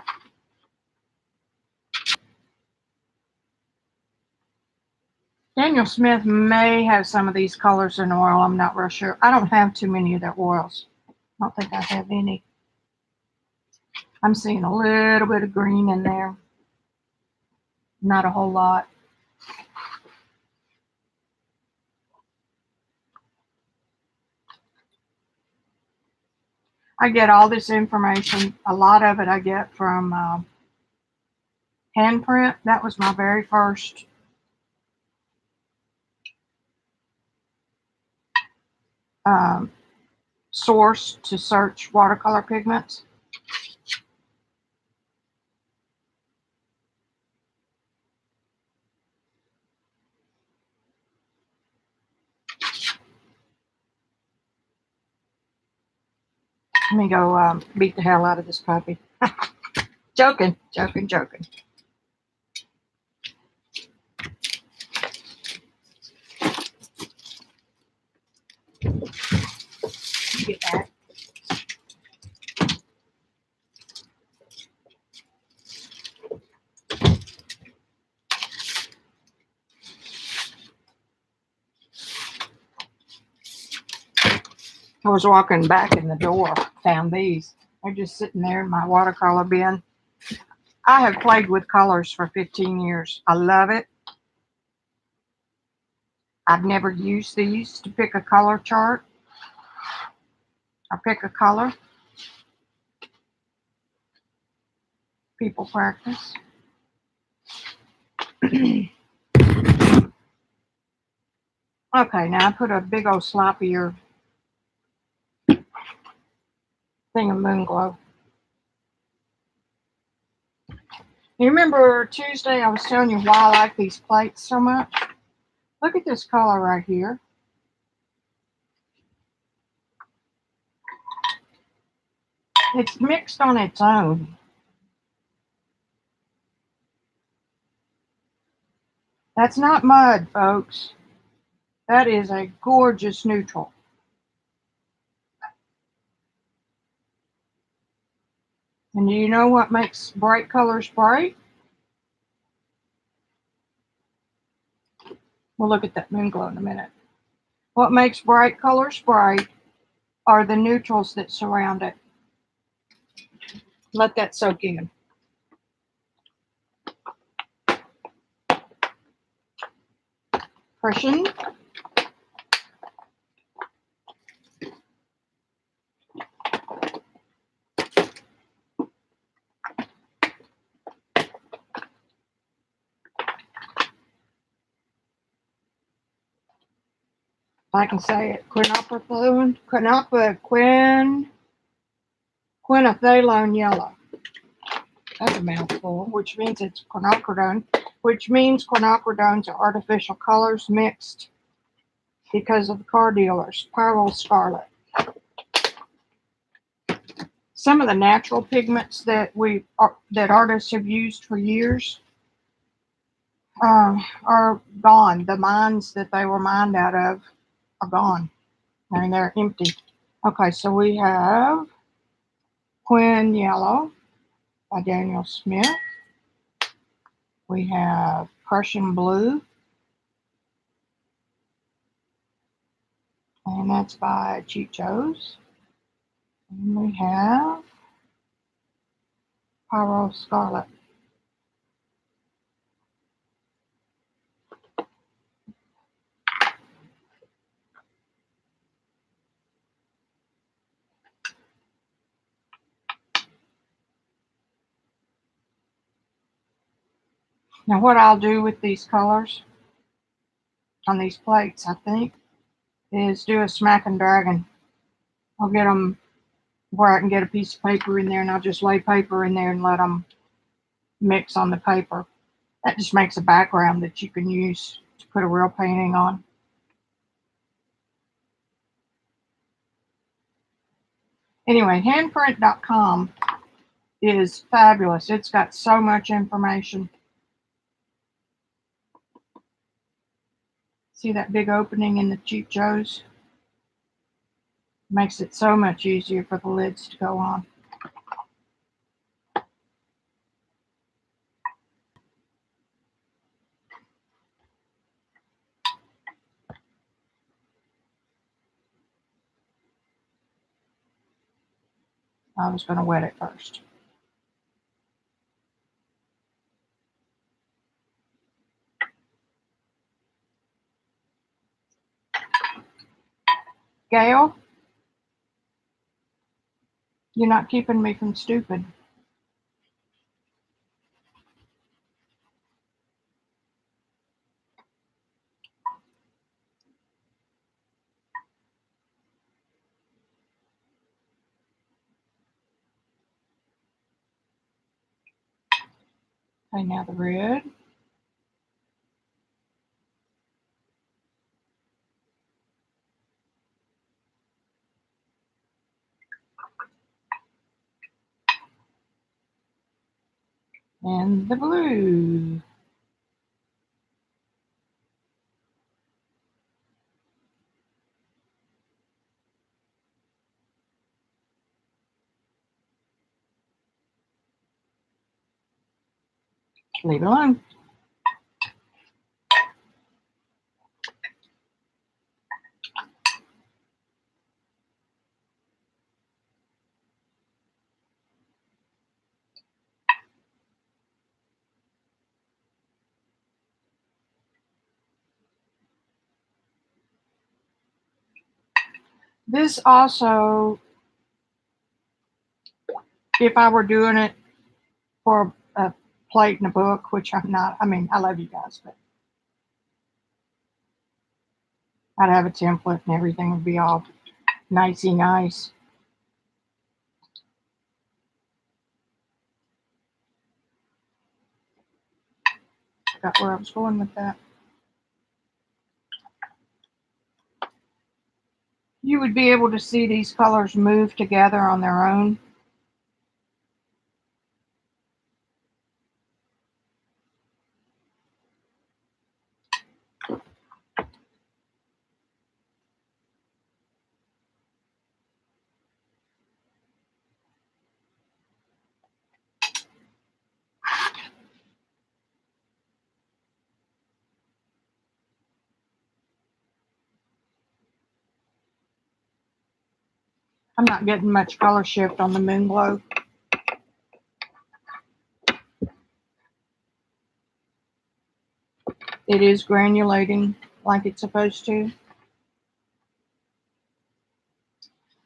Daniel Smith may have some of these colors in oil. I'm not real sure. I don't have too many of their oils. I don't think I have any. I'm seeing a little bit of green in there. Not a whole lot. I get all this information. A lot of it I get from Handprint. That was my very first source to search watercolor pigments. Let me go beat the hell out of this puppy. Joking, joking, joking. Get back. I was walking back in the door, found these. They're just sitting there in my watercolor bin. I have played with colors for 15 years. I love it. I've never used these to pick a color chart or pick a color. People practice. Okay, now I put a big old sloppier thing of Moon Glow. You remember Tuesday I was telling you why I like these plates so much? Look at this color right here. It's mixed on its own. That's not mud, folks. That is a gorgeous neutral. And do you know what makes bright colors bright? We'll look at that Moon Glow in a minute. What makes bright colors bright are the neutrals that surround it. Let that soak in. Pressing. I can say it. Quinopathalone yellow. That's a mouthful, which means it's quinacridone, which means quinacridones are artificial colors mixed because of the car dealers. Pyrrole scarlet. Some of the natural pigments that that artists have used for years are gone. The mines that they were mined out of are gone. I mean, they're empty. Okay, so we have Quin Yellow by Daniel Smith. We have Prussian Blue, and that's by Cheap Joe's. And we have Pyrrole Scarlet. Now what I'll do with these colors on these plates, I think, is do a smack and dragon. I'll get them where I can get a piece of paper in there, and I'll just lay paper in there and let them mix on the paper. That just makes a background that you can use to put a real painting on. Anyway, handprint.com is fabulous. It's got so much information. See that big opening in the Cheap Joe's? Makes it so much easier for the lids to go on. I was going to wet it first. Gail, you're not keeping me from stupid. Okay, now the red. And the blue. Leave it alone. This also, if I were doing it for a plate and a book, which I'm not, I mean, I love you guys, but I'd have a template and everything would be all nicey nice. Forgot where I was going with that. You would be able to see these colors move together on their own. I'm not getting much color shift on the Moon Glow. It is granulating like it's supposed to.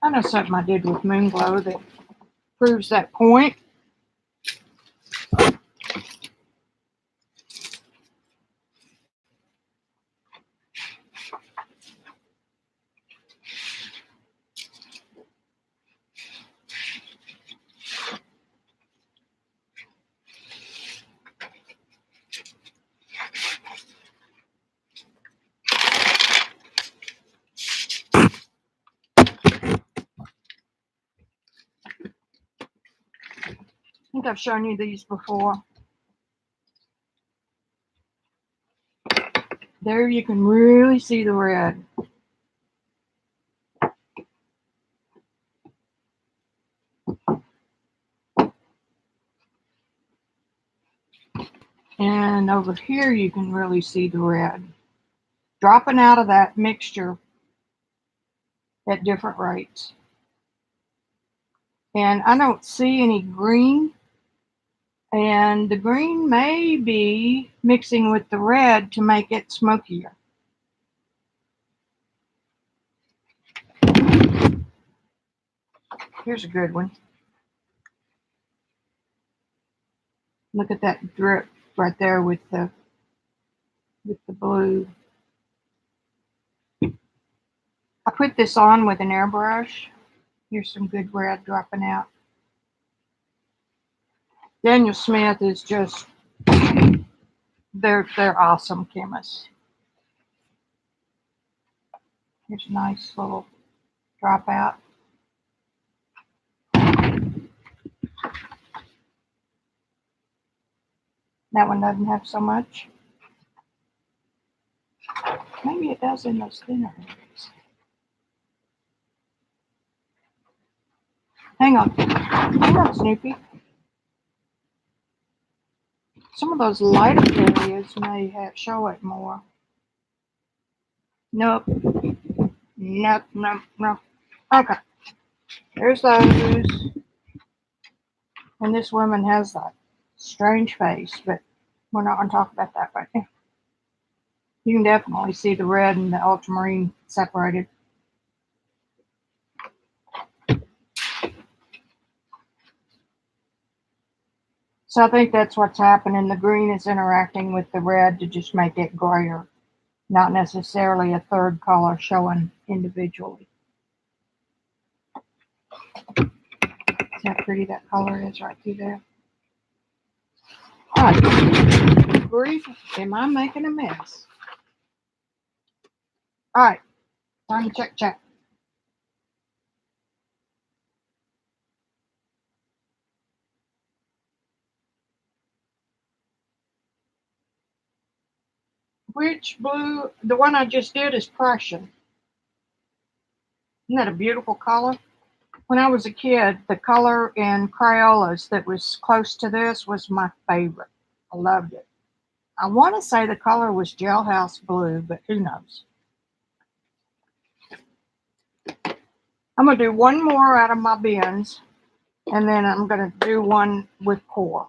I know something I did with Moon Glow that proves that point. I think I've shown you these before. There you can really see the red. And over here you can really see the red. Dropping out of that mixture at different rates. And I don't see any green. And the green may be mixing with the red to make it smokier. Here's a good one. Look at that drip right there with the blue. I put this on with an airbrush. Here's some good red dropping out. Daniel Smith is just, they're awesome chemists. Here's a nice little drop out. That one doesn't have so much. Maybe it does in those thinner areas. Hang on. Hang on, Snoopy. Some of those lighter areas may show it more. Nope. Nope, nope, nope. Okay. There's those. And this woman has that strange face, but we're not going to talk about that right now. You can definitely see the red and the ultramarine separated. So I think that's what's happening. The green is interacting with the red to just make it grayer, not necessarily a third color showing individually. See how pretty that color is right through there? All right. Grief, am I making a mess? All right. Time to check. Which blue? The one I just did is Prussian. Isn't that a beautiful color? When I was a kid, the color in Crayolas that was close to this was my favorite. I loved it. I want to say the color was Jailhouse Blue, but who knows? I'm going to do one more out of my bins, and then I'm going to do one with core.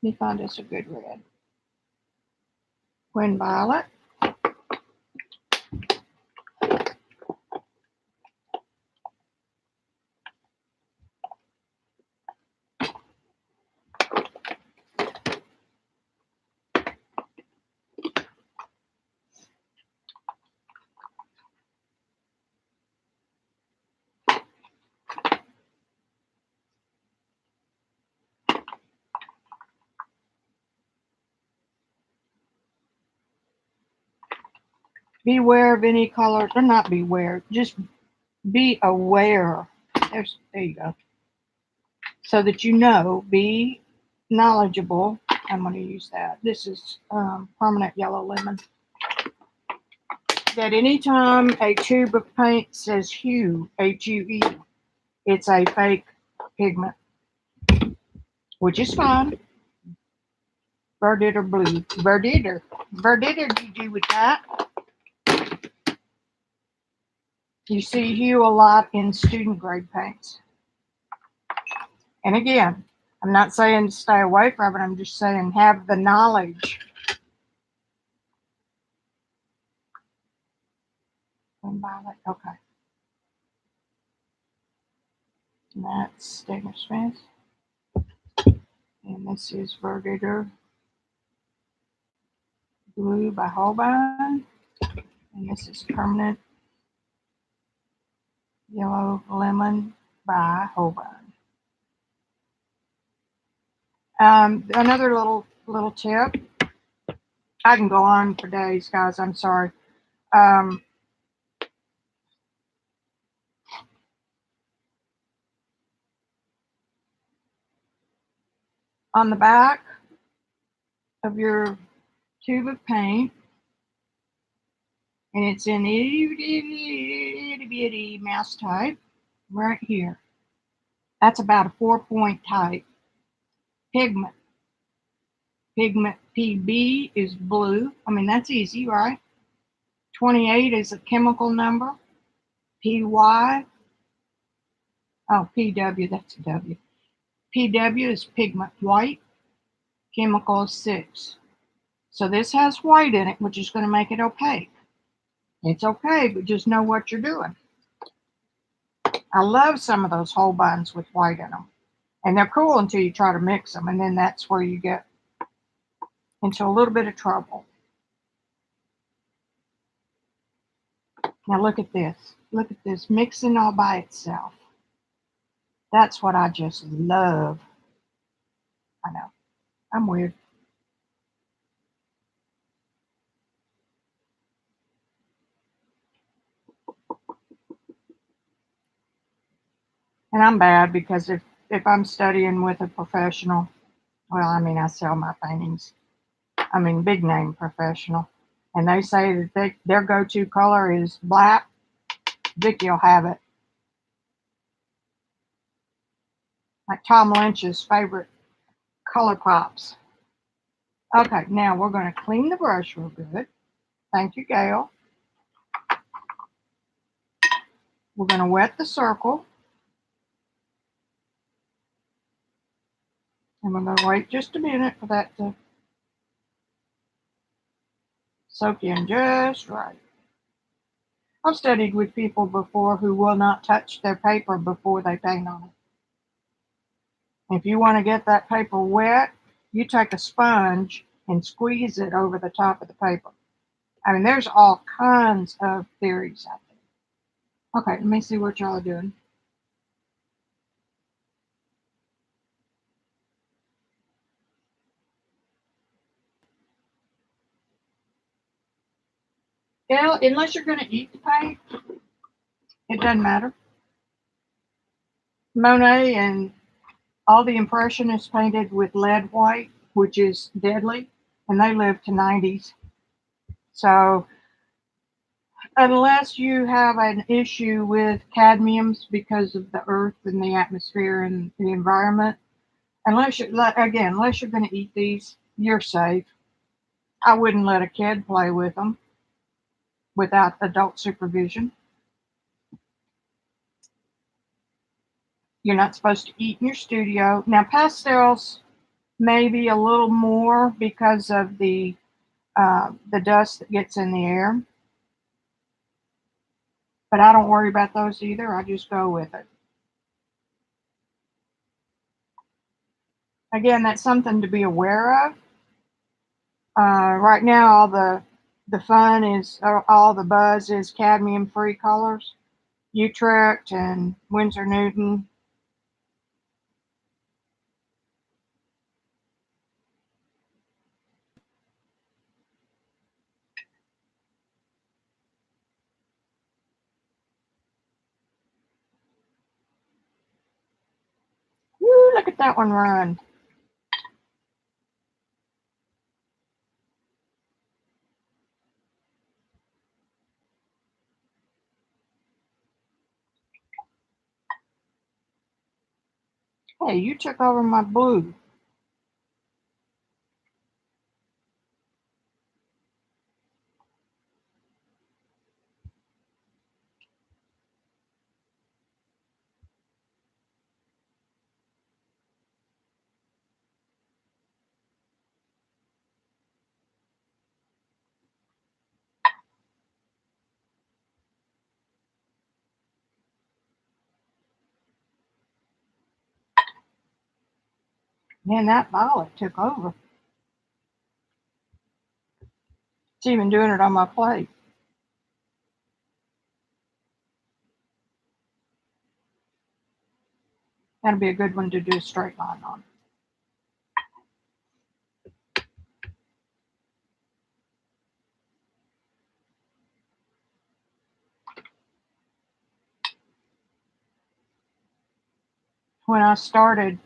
Let me find us a good red. Twin Violet. Beware of any color, or not beware, just be aware. There you go. So that you know, be knowledgeable. I'm going to use that. This is permanent yellow lemon. That anytime a tube of paint says hue, H-U-E, it's a fake pigment, which is fine. Verditer blue. Verditer do you do with that? You see hue a lot in student grade paints. And again, I'm not saying to stay away from it. I'm just saying have the knowledge. Violet, okay. And that's Stegner Smith. And this is Verditer Blue by Holbein. And this is Permanent Yellow Lemon by Holbein. Another little tip. I can go on for days, guys. I'm sorry. On the back of your tube of paint, and it's in itty bitty mouse type right here. That's about a 4-point type. Pigment. Pigment PB is blue. I mean, that's easy, right? 28 is a chemical number. PY. Oh, PW, that's a W. PW is pigment white. Chemical is 6. So this has white in it, which is going to make it opaque. It's okay, but just know what you're doing. I love some of those Holbeins with white in them. And they're cool until you try to mix them, and then that's where you get into a little bit of trouble. Now look at this. Look at this, mixing all by itself. That's what I just love. I know, I'm weird. And I'm bad because if I'm studying with a professional, well, I mean, I sell my paintings. I mean, big name professional. And they say that their go-to color is black. Vicki will have it. Like Tom Lynch's favorite color pops. Okay, now we're going to clean the brush real good. Thank you, Gail. We're going to wet the circle. And we're going to wait just a minute for that to soak in just right. I've studied with people before who will not touch their paper before they paint on it. If you want to get that paper wet, you take a sponge and squeeze it over the top of the paper. I mean, there's all kinds of theories out there. Okay, let me see what y'all are doing. Well, unless you're going to eat the paint, it doesn't matter. Monet and all the Impressionists painted with lead white, which is deadly, and they lived to 90s. So unless you have an issue with cadmiums because of the earth and the atmosphere and the environment, unless you're going to eat these, you're safe. I wouldn't let a kid play with them without adult supervision. You're not supposed to eat in your studio. Now, pastels maybe a little more because of the dust that gets in the air, but I don't worry about those either. I just go with it. Again, that's something to be aware of. Right now, all the fun is, all the buzz is cadmium-free colors, Utrecht and Winsor Newton. Woo, look at that one run. Hey, you took over my blue. Man, that violet took over. It's even doing it on my plate. That'll be a good one to do a straight line on. When I started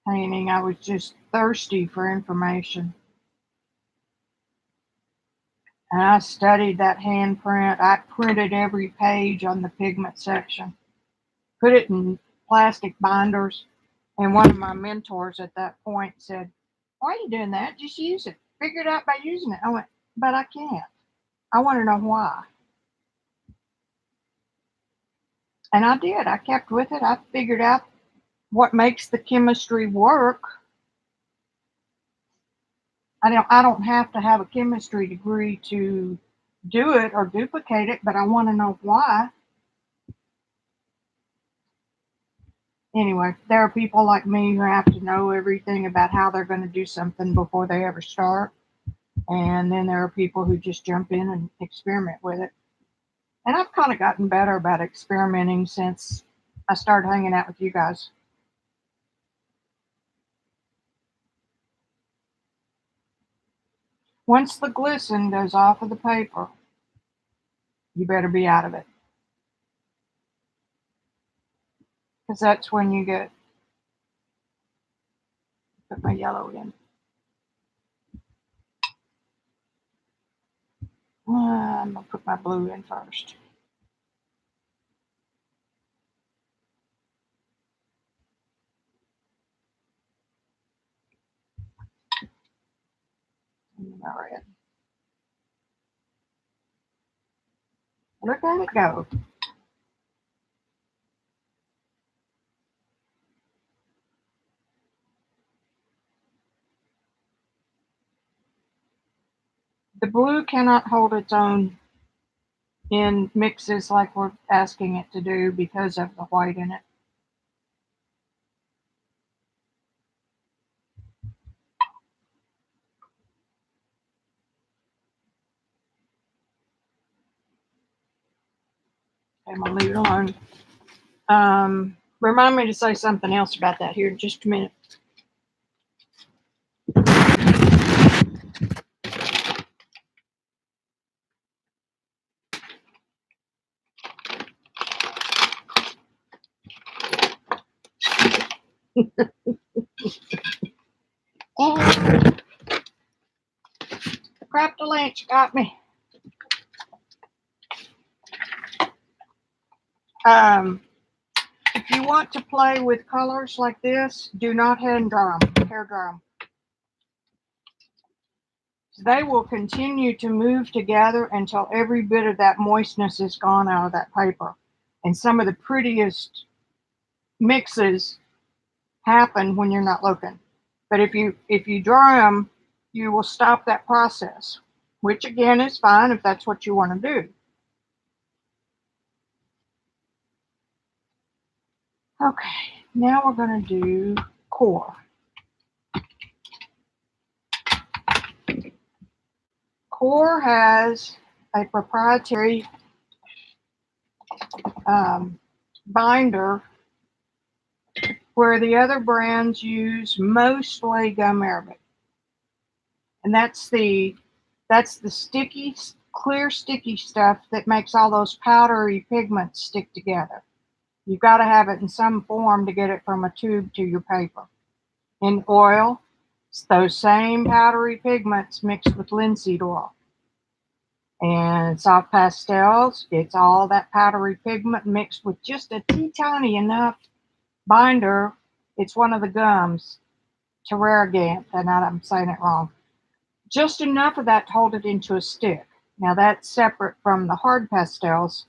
painting, I was just thirsty for information. And I studied that handprint. I printed every page on the pigment section, put it in plastic binders. And one of my mentors at that point said, "Why are you doing that? Just use it. Figure it out by using it." I went, "But I can't. I want to know why." And I did. I kept with it. I figured out what makes the chemistry work. I don't have to have a chemistry degree to do it or duplicate it, but I want to know why. Anyway, there are people like me who have to know everything about how they're going to do something before they ever start. And then there are people who just jump in and experiment with it. And I've kind of gotten better about experimenting since I started hanging out with you guys. Once the glisten goes off of the paper, you better be out of it. because that's when you get, put my yellow in. I'm going to put my blue in first. And my red. Look at it go. The blue cannot hold its own in mixes like we're asking it to do because of the white in it. I'm gonna leave it alone. Remind me to say something else about that here in just a minute. And crap, the lunch got me. If you want to play with colors like this, do not hand dry them, hair dry them. They will continue to move together until every bit of that moistness is gone out of that paper. And some of the prettiest mixes happen when you're not looking. But if you dry them, you will stop that process, which again is fine if that's what you want to do. Okay, now we're going to do core. Core has a proprietary binder where the other brands use mostly gum arabic, and that's the sticky, clear sticky stuff that makes all those powdery pigments stick together. You've got to have it in some form to get it from a tube to your paper. In oil, it's those same powdery pigments mixed with linseed oil. And soft pastels, it's all that powdery pigment mixed with just a teeny enough binder. It's one of the gums, Terragant, and I'm saying it wrong. Just enough of that to hold it into a stick. Now that's separate from the hard pastels,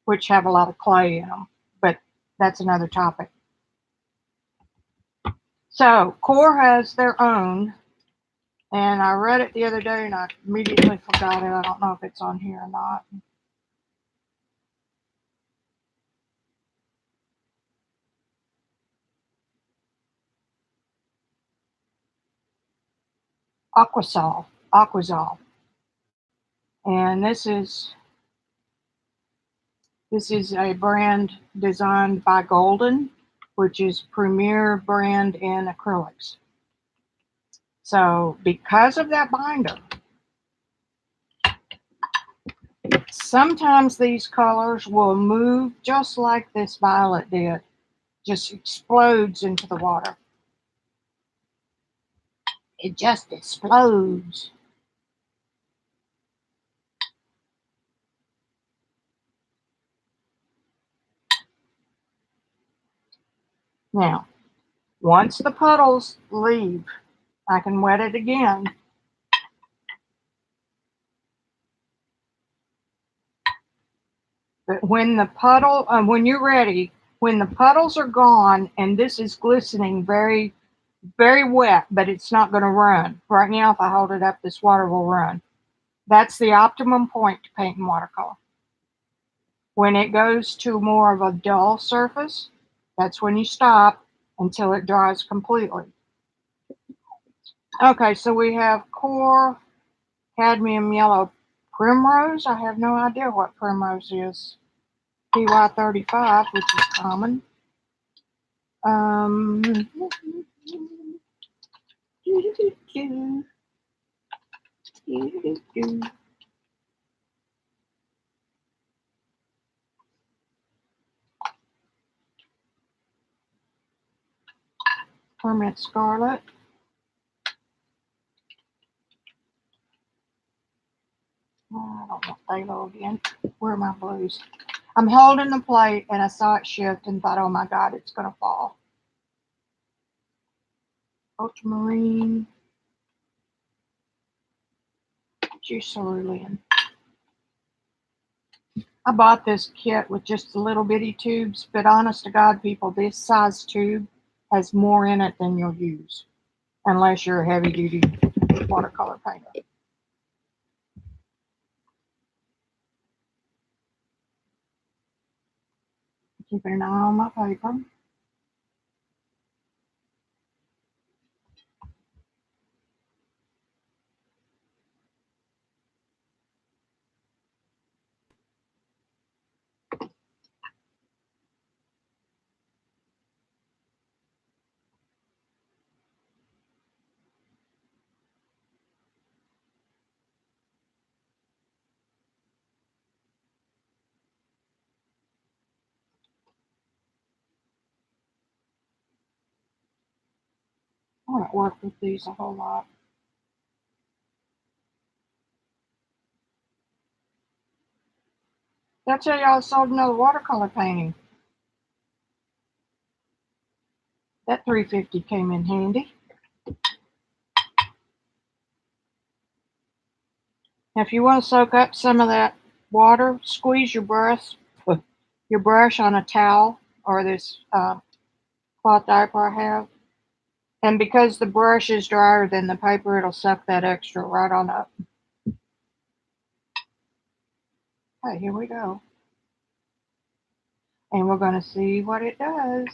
which have a lot of clay in them, but that's another topic. So Core has their own, and I read it the other day and I immediately forgot it. I don't know if it's on here or not. Aquazol. And this is a brand designed by Golden, which is premier brand in acrylics. So because of that binder, sometimes these colors will move just like this violet did, just explodes into the water. It just explodes. Now, once the puddles leave, I can wet it again. But when the puddle, when you're ready, when the puddles are gone and this is glistening very, very wet, but it's not going to run. Right now, if I hold it up, this water will run. That's the optimum point to paint in watercolor. When it goes to more of a dull surface, that's when you stop until it dries completely. Okay, so we have Core, Cadmium Yellow, Primrose. I have no idea what Primrose is. PY35, which is common. Permanent Scarlet. Oh, I don't want Phthalo again. Where are my blues? I'm holding the plate and I saw it shift and thought, oh my God, it's going to fall. Ultramarine. Cerulean. I bought this kit with just the little bitty tubes, but honest to God, people, this size tube has more in it than you'll use, unless you're a heavy duty watercolor painter. Keeping an eye on my paper. I don't work with these a whole lot. Did I tell you I sold another watercolor painting? That $3.50 came in handy. Now, if you want to soak up some of that water, squeeze your brush on a towel or this cloth diaper I have. And because the brush is drier than the paper, it'll suck that extra right on up. Okay, here we go. And we're going to see what it does.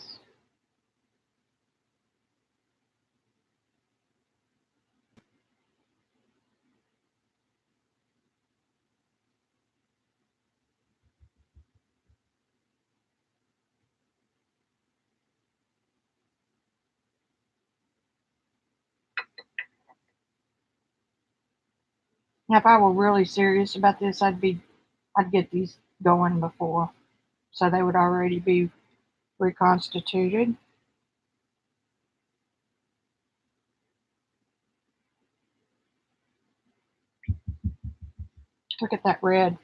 Now, if I were really serious about this, I'd get these going before, so they would already be reconstituted. Look at that red.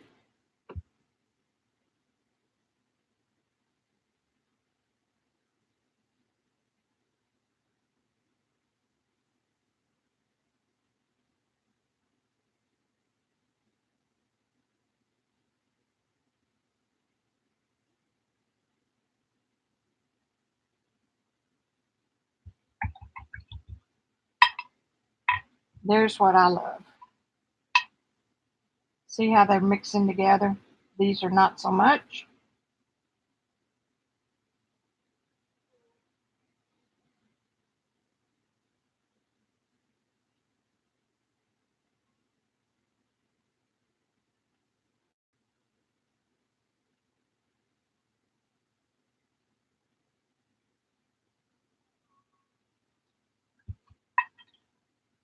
There's what I love. See how they're mixing together? These are not so much.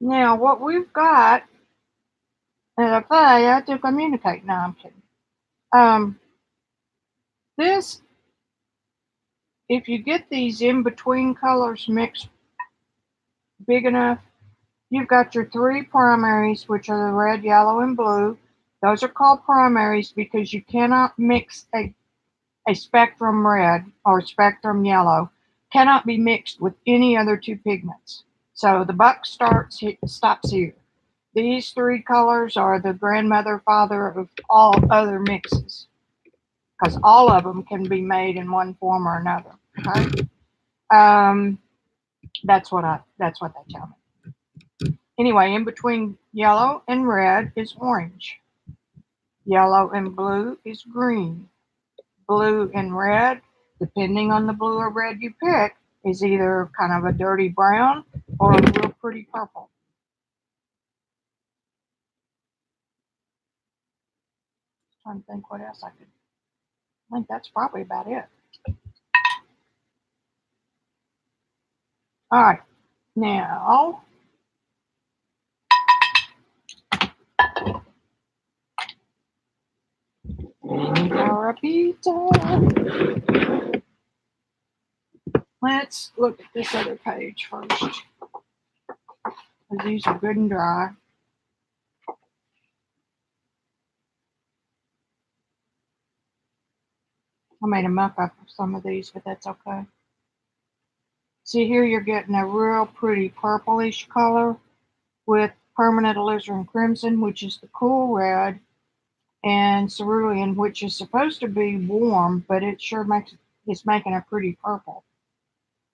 Now, what we've got, and I have to communicate. No, I'm kidding. This, if you get these in between colors mixed big enough, you've got your three primaries, which are the red, yellow, and blue. Those are called primaries because you cannot mix a spectrum red or spectrum yellow, cannot be mixed with any other two pigments. So the buck stops here. These three colors are the grandmother, father of all other mixes, because all of them can be made in one form or another. Okay, that's what they tell me. Anyway, in between yellow and red is orange. Yellow and blue is green. Blue and red, depending on the blue or red you pick, is either kind of a dirty brown or a real pretty purple. I'm trying to think what else I think that's probably about it. All right, now our pizza. Let's look at this other page first. These are good and dry. I made a muck-up of some of these, but that's okay. See here, you're getting a real pretty purplish color with permanent alizarin crimson, which is the cool red, and cerulean, which is supposed to be warm, but it sure makes it's making a pretty purple.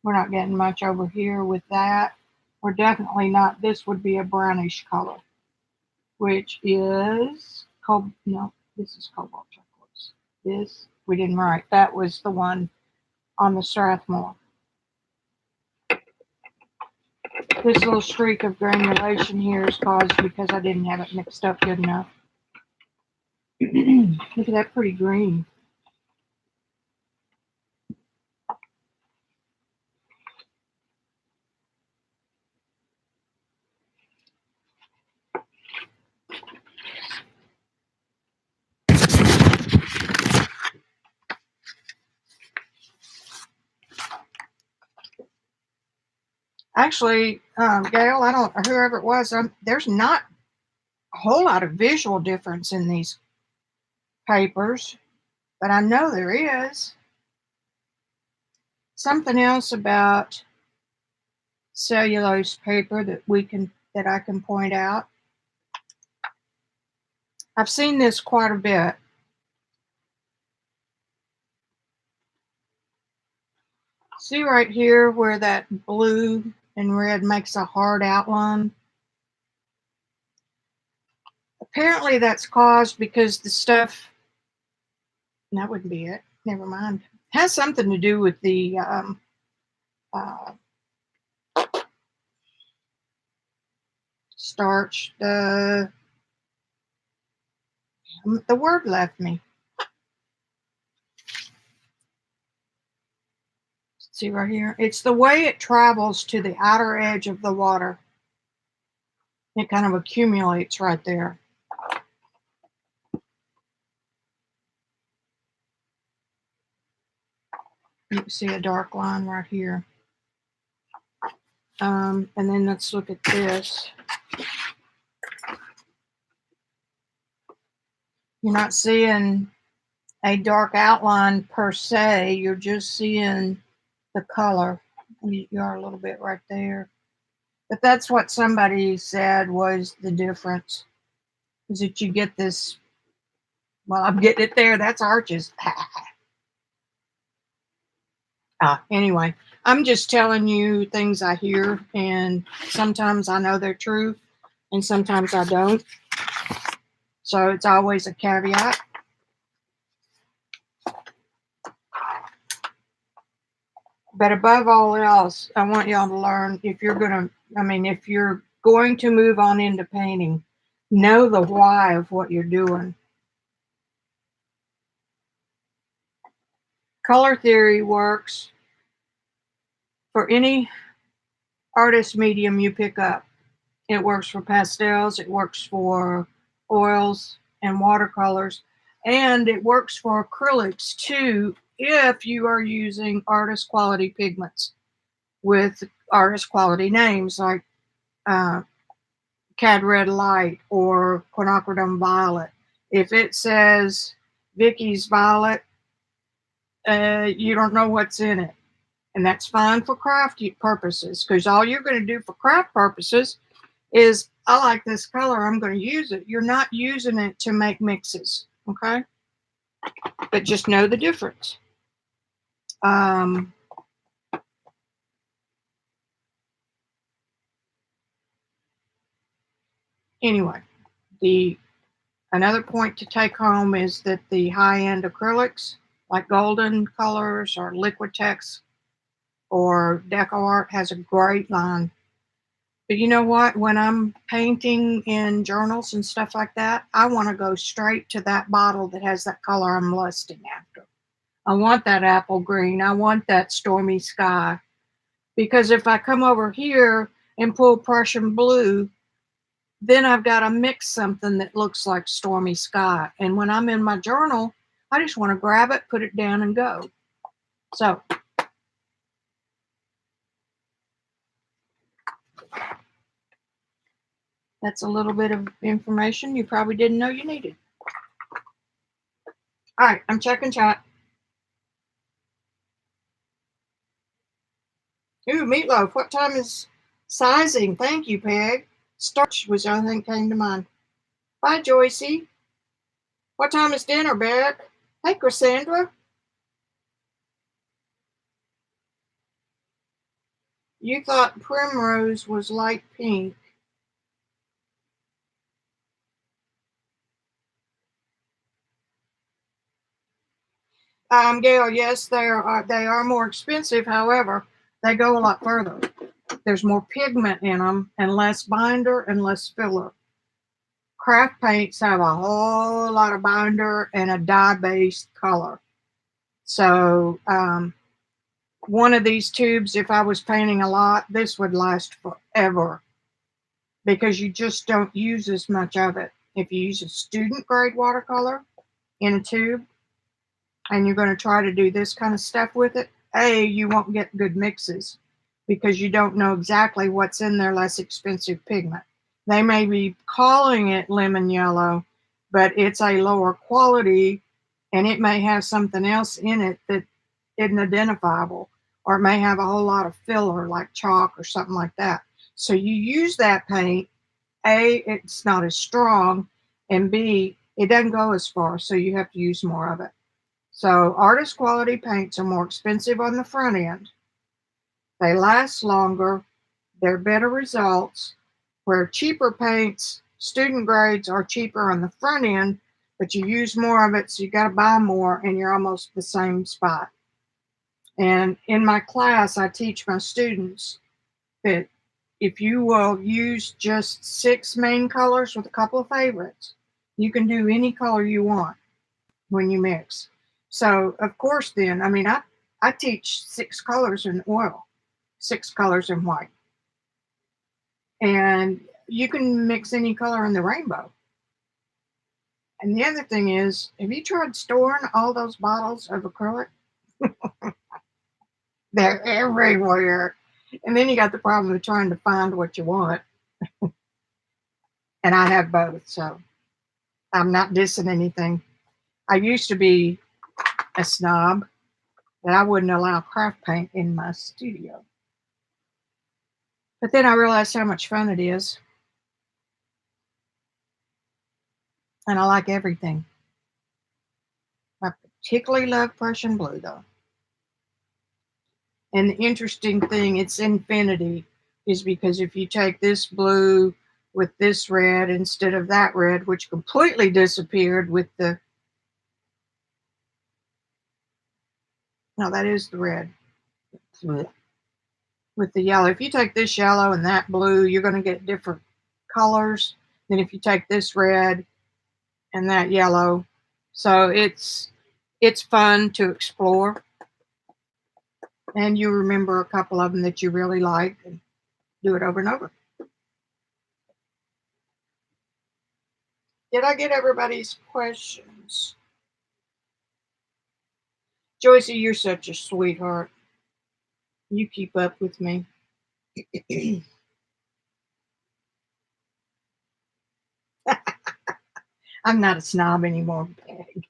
We're not getting much over here with that. We're definitely not. This would be a brownish color, which is no, this is cobalt turquoise. This we didn't write. That was the one on the Strathmore. This little streak of granulation here is caused because I didn't have it mixed up good enough. Look at that pretty green. Actually, Gail, I don't, or whoever it was, there's not a whole lot of visual difference in these papers, but I know there is. Something else about cellulose paper that I can point out. I've seen this quite a bit. See right here where that blue and red makes a hard outline? Apparently that's caused because the stuff, that wouldn't be it, never mind. Has something to do with the starch. The word left me. See right here? It's the way it travels to the outer edge of the water. It kind of accumulates right there. You can see a dark line right here. And then let's look at this. You're not seeing a dark outline per se. You're just seeing the color. You are a little bit right there. But that's what somebody said was the difference. Is that you get this, well, I'm getting it there. That's arches. Anyway, I'm just telling you things I hear, and sometimes I know they're true, and sometimes I don't. So it's always a caveat. But above all else, I want y'all to learn, if you're going to move on into painting, know the why of what you're doing. Color theory works for any artist medium you pick up. It works for pastels, it works for oils and watercolors, and it works for acrylics too if you are using artist quality pigments with artist quality names like Cad Red Light or Quinacridone Violet. If it says Vicky's Violet, you don't know what's in it. And that's fine for craft purposes, because all you're going to do for craft purposes is, I like this color, I'm going to use it. You're not using it to make mixes, okay? But just know the difference. Anyway, another point to take home is that the high-end acrylics, like Golden Colors or Liquitex or DecoArt, has a great line. But you know what? When I'm painting in journals and stuff like that, I want to go straight to that bottle that has that color I'm lusting after. I want that apple green. I want that stormy sky. Because if I come over here and pull Prussian blue, then I've got to mix something that looks like stormy sky. And when I'm in my journal, I just want to grab it, put it down, and go. So That's a little bit of information you probably didn't know you needed. All right, I'm checking chat. Ooh, meatloaf. What time is sizing? Thank you, Peg. Starch was the only thing that came to mind. Bye, Joycey. What time is dinner, Beck? Hey, Cassandra. You thought primrose was light pink. Gail, yes, they are more expensive. However, they go a lot further. There's more pigment in them and less binder and less filler. Craft paints have a whole lot of binder and a dye-based color. So one of these tubes, if I was painting a lot, this would last forever because you just don't use as much of it. If you use a student grade watercolor in a tube and you're going to try to do this kind of stuff with it, you won't get good mixes because you don't know exactly what's in their less expensive pigment. They may be calling it lemon yellow, but it's a lower quality and it may have something else in it that isn't identifiable, or it may have a whole lot of filler like chalk or something like that. So you use that paint, A, it's not as strong, and B, it doesn't go as far, so you have to use more of it. So artist quality paints are more expensive on the front end. They last longer, they're better results, where cheaper paints, student grades, are cheaper on the front end, but you use more of it, so you got to buy more, and you're almost the same spot. And in my class, I teach my students that if you will use just 6 main colors with a couple of favorites, you can do any color you want when you mix. So, of course, then, I teach 6 colors in oil, 6 colors in white. And you can mix any color in the rainbow. And the other thing is, have you tried storing all those bottles of acrylic? They're everywhere. And then you got the problem of trying to find what you want. And I have both, so I'm not dissing anything. I used to be a snob that I wouldn't allow craft paint in my studio. But then I realized how much fun it is. And I like everything. I particularly love Prussian blue, though. And the interesting thing, it's infinity, is because if you take this blue with this red instead of that red, which completely disappeared with the, no, that is the red, with the yellow. If you take this yellow and that blue, you're going to get different colors than if you take this red and that yellow. So it's fun to explore. And you remember a couple of them that you really like and do it over and over. Did I get everybody's questions? Joycey, you're such a sweetheart. You keep up with me. I'm not a snob anymore, Peg.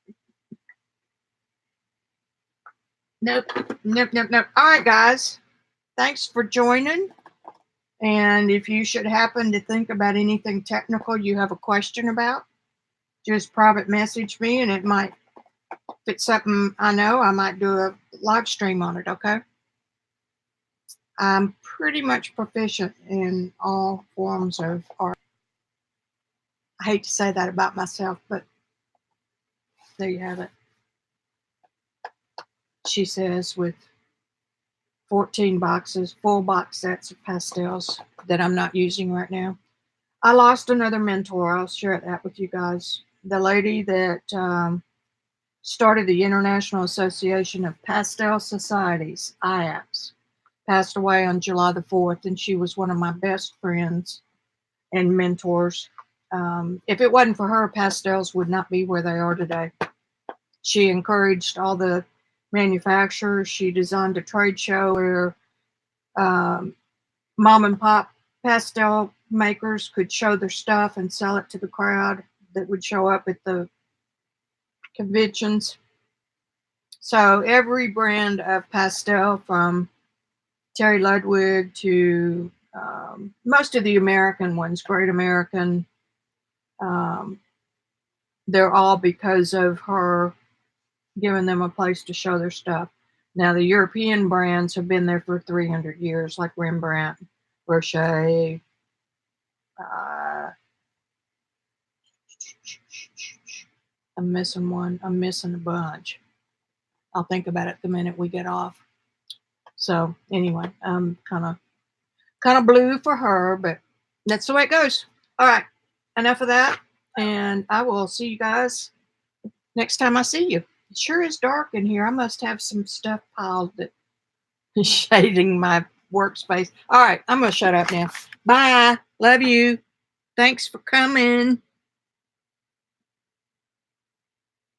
Nope. All right, guys. Thanks for joining. And if you should happen to think about anything technical you have a question about, just private message me, and it might, if it's something I know, I might do a live stream on it, okay? I'm pretty much proficient in all forms of art. I hate to say that about myself, but there you have it. She says, with 14 boxes, full box sets of pastels that I'm not using right now. I lost another mentor. I'll share that with you guys. The lady that started the International Association of Pastel Societies, IAPS, passed away on July the 4th, and she was one of my best friends and mentors. If it wasn't for her, pastels would not be where they are today. She encouraged all the manufacturers. She designed a trade show where mom and pop pastel makers could show their stuff and sell it to the crowd that would show up at the conventions. So every brand of pastel, from Terry Ludwig to most of the American ones, Great American, um, they're all because of her giving them a place to show their stuff. Now, the European brands have been there for 300 years, like Rembrandt, Rocher. I'm missing one. I'm missing a bunch. I'll think about it the minute we get off. So anyway, I'm kind of blue for her, but that's the way it goes. All right, enough of that, and I will see you guys next time I see you. It sure is dark in here. I must have some stuff piled that is shading my workspace. All right, I'm gonna shut up now. Bye. Love you. Thanks for coming.